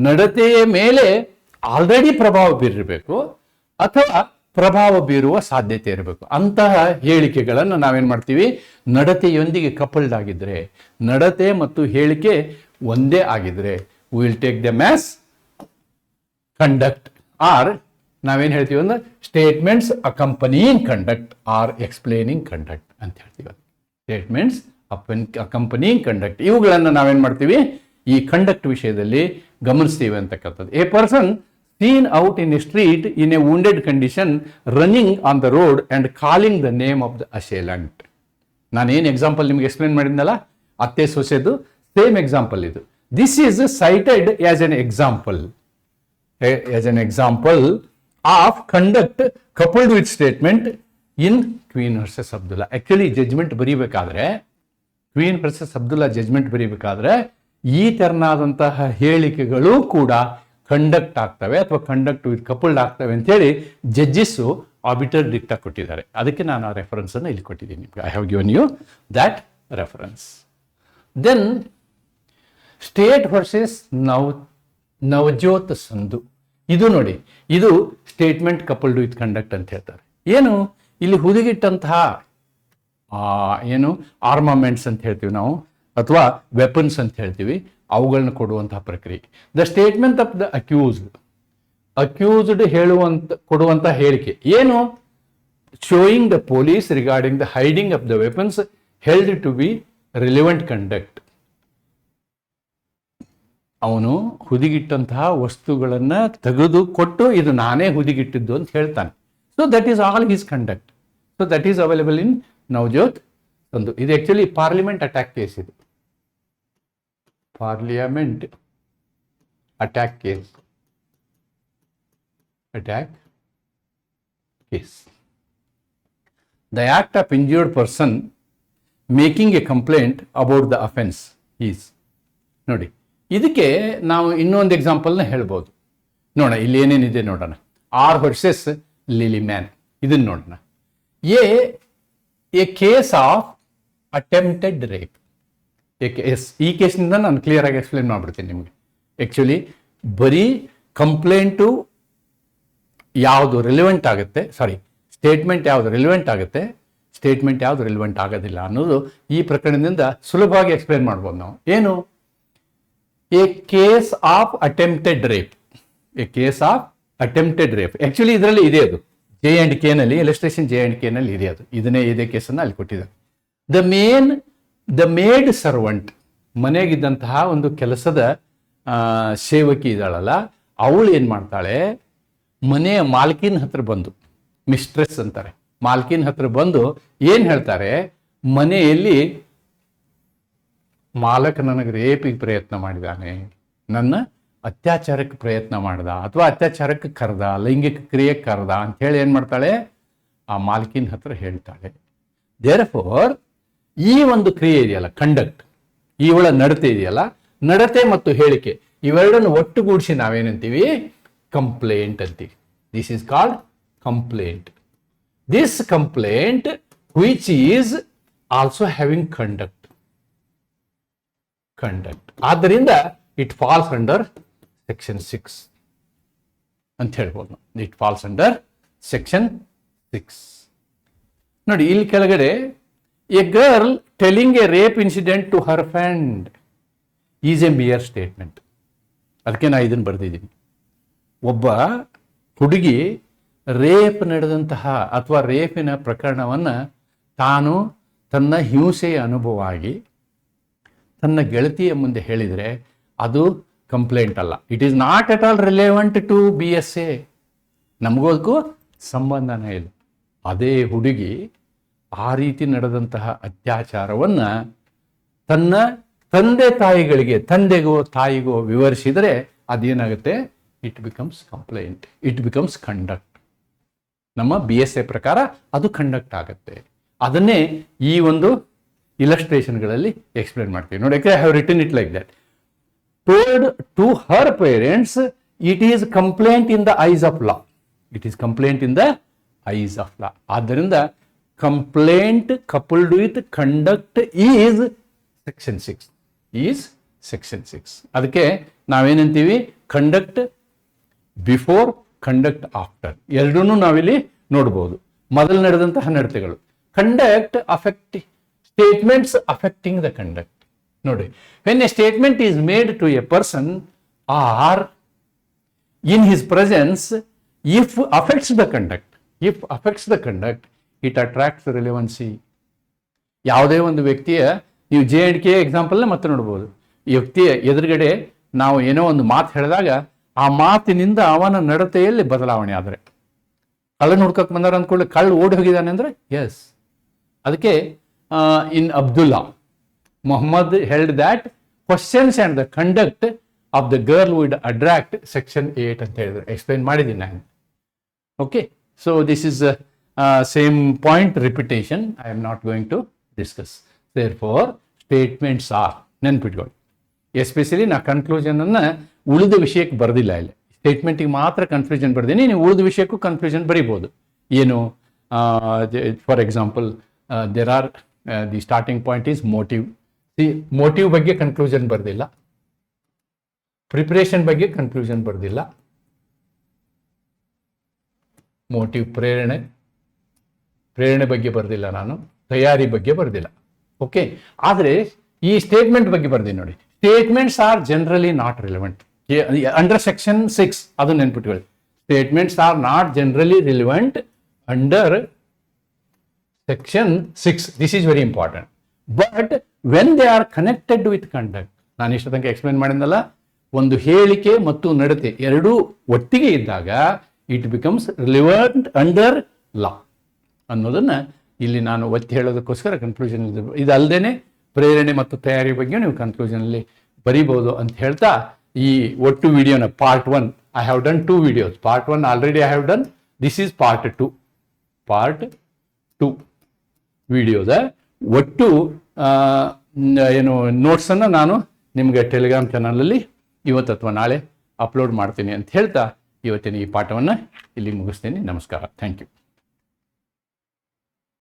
ನಡತೆಯ ಮೇಲೆ ಆಲ್ರೆಡಿ ಪ್ರಭಾವ ಬೀರಿರಬೇಕು ಅಥವಾ ಪ್ರಭಾವ ಬೀರುವ ಸಾಧ್ಯತೆ ಇರಬೇಕು. ಅಂತಹ ಹೇಳಿಕೆಗಳನ್ನು ನಾವೇನ್ ಮಾಡ್ತೀವಿ, ನಡತೆಯೊಂದಿಗೆ ಕಪಲ್ಡ್ ಆಗಿದ್ರೆ, ನಡತೆ ಮತ್ತು ಹೇಳಿಕೆ ಒಂದೇ ಆಗಿದ್ರೆ will take them as conduct or ನಾವೇನು ಹೇಳ್ತೀವಿ ಅಂದ್ರೆ statements accompanying conduct or explaining conduct ಅಂತ ಹೇಳ್ತೀವಿ. ಸ್ಟೇಟ್ಮೆಂಟ್ಸ್ ಅಕಂಪನಿಯಿಂಗ್ ಕಂಡಕ್ಟ್ ಇವುಗಳನ್ನು ನಾವೇನು ಮಾಡ್ತೀವಿ, ಈ ಕಂಡಕ್ಟ್ ವಿಷಯದಲ್ಲಿ ಗಮನಿಸ್ತೀವಿ ಅಂತಕ್ಕಂಥದ್ದು. A person seen out in a street in a wounded condition running on the road and calling the name of the assailant. ನಾನೇನು example ನಿಮಗೆ ಎಕ್ಸ್ಪ್ಲೇನ್ ಮಾಡಿದ್ನಲ್ಲ, ಅತ್ತೆ ಸೊಸೆದು ಸೇಮ್ ಎಕ್ಸಾಂಪಲ್ ಇದು. This is cited as an example of conduct coupled with statement in Queen versus Abdullah. Actually judgment ಬರೀಬೇಕಾದ್ರೆ, Queen versus Abdullah judgment ಬರೀಬೇಕಾದ್ರೆ ಈ ತೆರನಾದಂತಹ ಹೇಳಿಕೆಗಳು ಕೂಡ ಕಂಡಕ್ಟ್ ಆಗ್ತವೆ ಅಥವಾ ಕಂಡಕ್ಟ್ ವಿತ್ ಕಪಲ್ಡ್ ಆಗ್ತವೆ ಅಂತೇಳಿ ಜಡ್ಜಸ್ಸು ಆರ್ಬಿಟರ್ ಡಿಕ್ಟಾ ಕೊಟ್ಟಿದ್ದಾರೆ. ಅದಕ್ಕೆ ನಾನು ಆ ರೆಫರೆನ್ಸ್ ಅನ್ನು ಇಲ್ಲಿ ಕೊಟ್ಟಿದ್ದೀನಿ. I have given you that reference. Then state versus Navjot Sandhu. ಇದು ನೋಡಿ, ಇದು ಸ್ಟೇಟ್ಮೆಂಟ್ ಕಪಲ್ಡ್ ವಿತ್ ಕಂಡಕ್ಟ್ ಅಂತ ಹೇಳ್ತಾರೆ. ಏನು ಇಲ್ಲಿ ಹುದುಗಿಟ್ಟಂತಹ ಏನು ಆರ್ಮಮೆಂಟ್ಸ್ ಅಂತ ಹೇಳ್ತೀವಿ ನಾವು, ಅಥವಾ ವೆಪನ್ಸ್ ಅಂತ ಹೇಳ್ತೀವಿ, ಅವುಗಳನ್ನ ಕೊಡುವಂತಹ ಪ್ರಕ್ರಿಯೆ. The statement of the accused ಕೊಡುವಂತ ಹೇಳಿಕೆ ಏನು, showing the police regarding the hiding of the weapons held to be relevant conduct. ಅವನು ಹುದಿಗಿಟ್ಟಂತಹ ವಸ್ತುಗಳನ್ನ ತೆಗೆದು ಕೊಟ್ಟು ಇದು ನಾನೇ ಹುದಿಗಿಟ್ಟಿದ್ದು ಅಂತ ಹೇಳ್ತಾನೆ. So that is all his conduct. So that is available in Navjot Sandhu. ಇದು ಆಕ್ಚುಲಿ ಪಾರ್ಲಿಮೆಂಟ್ ಅಟ್ಯಾಕ್ ಕೇಸ್. ಇದು parliament attack case. The act of injured person making a complaint about the offense is. ನೋಡಿ, ಇದಕ್ಕೆ ನಾವು ಇನ್ನೊಂದು ಎಕ್ಸಾಂಪಲ್ನ ಹೇಳ್ಬೋದು. ನೋಡೋಣ ಇಲ್ಲಿ ಏನೇನಿದೆ ನೋಡೋಣ. ಆರ್ ವರ್ಸಸ್ ಲಿಲಿ ಮ್ಯಾನ್, ಇದನ್ನ ನೋಡೋಣ. A case of attempted rape. ಈ ಕೇಸ್ನಿಂದ ನಾನು ಕ್ಲಿಯರ್ ಆಗಿ ಎಕ್ಸ್ಪ್ಲೇನ್ ಮಾಡ್ಬಿಡ್ತೀನಿ ನಿಮಗೆ. ಆ್ಯಕ್ಚುಲಿ ಬರೀ ಕಂಪ್ಲೇಂಟು ಯಾವುದು ರಿಲಿವೆಂಟ್ ಆಗುತ್ತೆ, ಸ್ಟೇಟ್ಮೆಂಟ್ ಯಾವುದು ರಿಲಿವೆಂಟ್ ಆಗುತ್ತೆ, ಸ್ಟೇಟ್ಮೆಂಟ್ ಯಾವುದು ರಿಲಿವೆಂಟ್ ಆಗೋದಿಲ್ಲ ಅನ್ನೋದು ಈ ಪ್ರಕರಣದಿಂದ ಸುಲಭವಾಗಿ ಎಕ್ಸ್ಪ್ಲೇನ್ ಮಾಡ್ಬೋದು ನಾವು. ಏನು? A case of attempted rape, A case of attempted rape. Actually ಇದರಲ್ಲಿ ಇದೆ, ಅದು J&K ನಲ್ಲಿ, ಇಲಸ್ಟ್ರೇಷನ್ J&K ನಲ್ಲಿ ಇದೆ, ಅದು ಇದೇ ಕೇಸನ್ನು ಅಲ್ಲಿ ಕೊಟ್ಟಿದ್ದಾರೆ. ದ ಮೇಡ್ ಸರ್ವೆಂಟ್, ಮನೆಗಿದ್ದಂತಹ ಒಂದು ಕೆಲಸದ ಸೇವಕಿ ಇದ್ದಾಳಲ್ಲ, ಅವಳು ಏನು ಮಾಡ್ತಾಳೆ, ಮನೆಯ ಮಾಲ್ಕಿನ ಹತ್ರ ಬಂದು, ಮಿಸ್ಟ್ರೆಸ್ ಅಂತಾರೆ, ಮಾಲ್ಕಿನ ಹತ್ರ ಬಂದು ಏನು ಹೇಳ್ತಾರೆ, ಮನೆಯಲ್ಲಿ ಮಾಲಕ ನನಗೆ ರೇಪಿಗೆ ಪ್ರಯತ್ನ ಮಾಡಿದ್ದಾನೆ, ನನ್ನ ಅತ್ಯಾಚಾರಕ್ಕೆ ಪ್ರಯತ್ನ ಮಾಡ್ದ, ಅಥವಾ ಅತ್ಯಾಚಾರಕ್ಕೆ ಕರೆದ, ಲೈಂಗಿಕ ಕ್ರಿಯೆಗೆ ಕರೆದ ಅಂತ ಹೇಳಿ ಏನು ಮಾಡ್ತಾಳೆ, ಆ ಮಾಲ್ಕಿನ ಹತ್ರ ಹೇಳ್ತಾಳೆ. ದೇರ್ಫೋರ್ ಈ ಒಂದು ಕ್ರಿಯೆ ಇದೆಯಲ್ಲ, ಕಂಡಕ್ಟ್, ಇವಳ ನಡತೆ ಇದೆಯಲ್ಲ, ನಡತೆ ಮತ್ತು ಹೇಳಿಕೆ ಇವೆರಡನ್ನು ಒಟ್ಟುಗೂಡಿಸಿ ನಾವೇನಂತೀವಿ, ಕಂಪ್ಲೇಂಟ್ ಅಂತೀವಿ. This is called complaint. This complaint which is also having conduct. ಆದ್ದರಿಂದ ಇಟ್ ಫಾಲ್ಸ್ ಅಂಡರ್ ಸೆಕ್ಷನ್ 6 ಅಂತ ಹೇಳ್ಬೋದು. It falls under section 6. ನೋಡಿ ಇಲ್ಲಿ ಕೆಳಗಡೆ, a girl telling a rape incident to her friend is a mere statement. ಅದಕ್ಕೆ ನಾನು ಇದನ್ನು ಬರೆದಿದ್ದೀನಿ. ಒಬ್ಬ ಹುಡುಗಿ ರೇಪ್ ನಡೆದಂತಹ ಅಥವಾ ರೇಪಿನ ಪ್ರಕರಣವನ್ನು ತಾನು ತನ್ನ ಹಿಂಸೆಯ ಅನುಭವ ಆಗಿ ತನ್ನ ಗೆಳತಿಯ ಮುಂದೆ ಹೇಳಿದರೆ ಅದು ಕಂಪ್ಲೇಂಟ್ ಅಲ್ಲ. It is not at all relevant to BSA. ನಮಗೋದಕ್ಕೂ ಸಂಬಂಧನೇ ಇಲ್ಲ. ಅದೇ ಹುಡುಗಿ ಆ ರೀತಿ ನಡೆದಂತಹ ಅತ್ಯಾಚಾರವನ್ನು ತನ್ನ ತಂದೆ ತಾಯಿಗಳಿಗೆ, ತಂದೆಗೋ ತಾಯಿಗೋ ವಿವರಿಸಿದರೆ ಅದೇನಾಗುತ್ತೆ, it becomes complaint, it becomes conduct. ನಮ್ಮ BSA ಪ್ರಕಾರ ಅದು ಕಂಡಕ್ಟ್ ಆಗುತ್ತೆ. ಅದನ್ನೇ ಈ ಒಂದು ಇಲಸ್ಟ್ರೇಷನ್ಗಳಲ್ಲಿ ಎಕ್ಸ್ಪ್ಲೇನ್ ಮಾಡ್ತೀವಿ. ನೋಡಿ, I have written it like that. Told to her parents, it is complaint in the eyes of law. It is complaint in the eyes of law. ಆದ್ದರಿಂದ complaint coupled with conduct is section 6. Is section 6. ಅದಕ್ಕೆ ನಾವೇನಂತೀವಿ, conduct before, conduct after, ಎರಡೂ ನಾವಿಲ್ಲಿ ನೋಡ್ಬೋದು. ಮೊದಲು ನಡೆದಂತಹ ನಡತೆಗಳು, conduct affecting, statements affecting the conduct. ನೋಡಿ, when a statement is made to a person or in his presence, if affects the conduct, it attracts relevancy. ಯಾವುದೇ ಒಂದು ವ್ಯಕ್ತಿಯ, ನೀವು J&K ಎಕ್ಸಾಂಪಲ್ನ ಮತ್ತೆ ನೋಡ್ಬೋದು. ಈ ವ್ಯಕ್ತಿಯ ಎದುರುಗಡೆ ನಾವು ಏನೋ ಒಂದು ಮಾತು ಹೇಳಿದಾಗ ಆ ಮಾತಿನಿಂದ ಅವನ ನಡತೆಯಲ್ಲಿ ಬದಲಾವಣೆ ಆದರೆ, ಕಳ್ಳನ ಹುಡ್ಕಕ್ಕೆ ಬಂದಾರ ಅಂದ್ಕೊಳ್ಳಿ, ಕಳ್ಳ ಓಡಿ ಹೋಗಿದ್ದಾನೆ ಅಂದರೆ ಎಸ್. ಅದಕ್ಕೆ in Abdullah, Mohammad held that questions and the conduct of the girl would attract section 8 ಅಂತ ಹೇಳಿದ್ರು. ಎಕ್ಸ್ಪ್ಲೈನ್ ಮಾಡಿದ್ದೀನಿ ನಾನು. Okay, so this is same point repetition. I am not going to discuss. Therefore statements are, ನೆನ್ಪಿಟ್ಕೊಳ್ಳಿ. Especially ನಾ ಕನ್ಕ್ಲೂಷನನ್ನು ಉಳಿದ ವಿಷಯಕ್ಕೆ ಬರೆದಿಲ್ಲ. ಇಲ್ಲಿ ಸ್ಟೇಟ್ಮೆಂಟಿಗೆ ಮಾತ್ರ ಕನ್ಫ್ಯೂಷನ್ ಬರ್ದೀನಿ. ನೀವು ಉಳಿದ ವಿಷಯಕ್ಕೂ ಕನ್ಫ್ಯೂಷನ್ ಬರೀಬೋದು. ಏನು, for example, there are the starting point is motive. Motive ಬಗ್ಗೆ ಕನ್ಕ್ಲೂಷನ್ ಬರ್ದಿಲ್ಲ, ಪ್ರಿಪರೇಷನ್ ಬಗ್ಗೆ ಕನ್ಕ್ಲೂಷನ್ ಬರ್ದಿಲ್ಲ, ಮೋಟಿವ್ ಪ್ರೇರಣೆ ಬಗ್ಗೆ ಬರ್ದಿಲ್ಲ, ನಾನು ತಯಾರಿ ಬಗ್ಗೆ ಬರ್ದಿಲ್ಲ. ಓಕೆ, ಆದರೆ ಈ ಸ್ಟೇಟ್ಮೆಂಟ್ ಬಗ್ಗೆ ಬರ್ತೀನಿ ನೋಡಿ. Statements are generally not relevant under section 6. ಅದು ನೆನ್ಪಿಟ್ಕೊಳ್ಳಿ. Statements are not generally relevant under section 6. This is very important. But when they are connected with conduct, ನಾನು ಇಷ್ಟ ತನಕ ಎಕ್ಸ್ಪ್ಲೇನ್ ಮಾಡಿದ್ನಲ್ಲ, ಒಂದು ಹೇಳಿಕೆ ಮತ್ತು ನಡತೆ ಎರಡೂ ಒಟ್ಟಿಗೆ ಇದ್ದಾಗ it becomes relevant under law ಅನ್ನೋದನ್ನು ಇಲ್ಲಿ ನಾನು ಒತ್ತಿ ಹೇಳೋದಕ್ಕೋಸ್ಕರ ಕನ್ಕ್ಲೂಷನ್ ಇದಲ್ಲದೆ ಪ್ರೇರಣೆ ಮತ್ತು ತಯಾರಿ ಬಗ್ಗೆ ನೀವು ಕನ್ಕ್ಲೂಷನಲ್ಲಿ ಬರೀಬೋದು ಅಂತ ಹೇಳ್ತಾ, ಈ ಒಟ್ಟು ವಿಡಿಯೋನ part 1, I have done 2 videos. Part 1 already I have done. This is part 2 ವಿಡಿಯೋದ ಒಟ್ಟು ಏನು ನೋಟ್ಸನ್ನು ನಾನು ನಿಮಗೆ ಟೆಲಿಗ್ರಾಮ್ ಚಾನಲಲ್ಲಿ ಇವತ್ತು ಅಥವಾ ನಾಳೆ ಅಪ್ಲೋಡ್ ಮಾಡ್ತೀನಿ ಅಂತ ಹೇಳ್ತಾ ಇವತ್ತಿನ ಈ ಪಾಠವನ್ನು ಇಲ್ಲಿ ಮುಗಿಸ್ತೀನಿ. ನಮಸ್ಕಾರ. Thank you.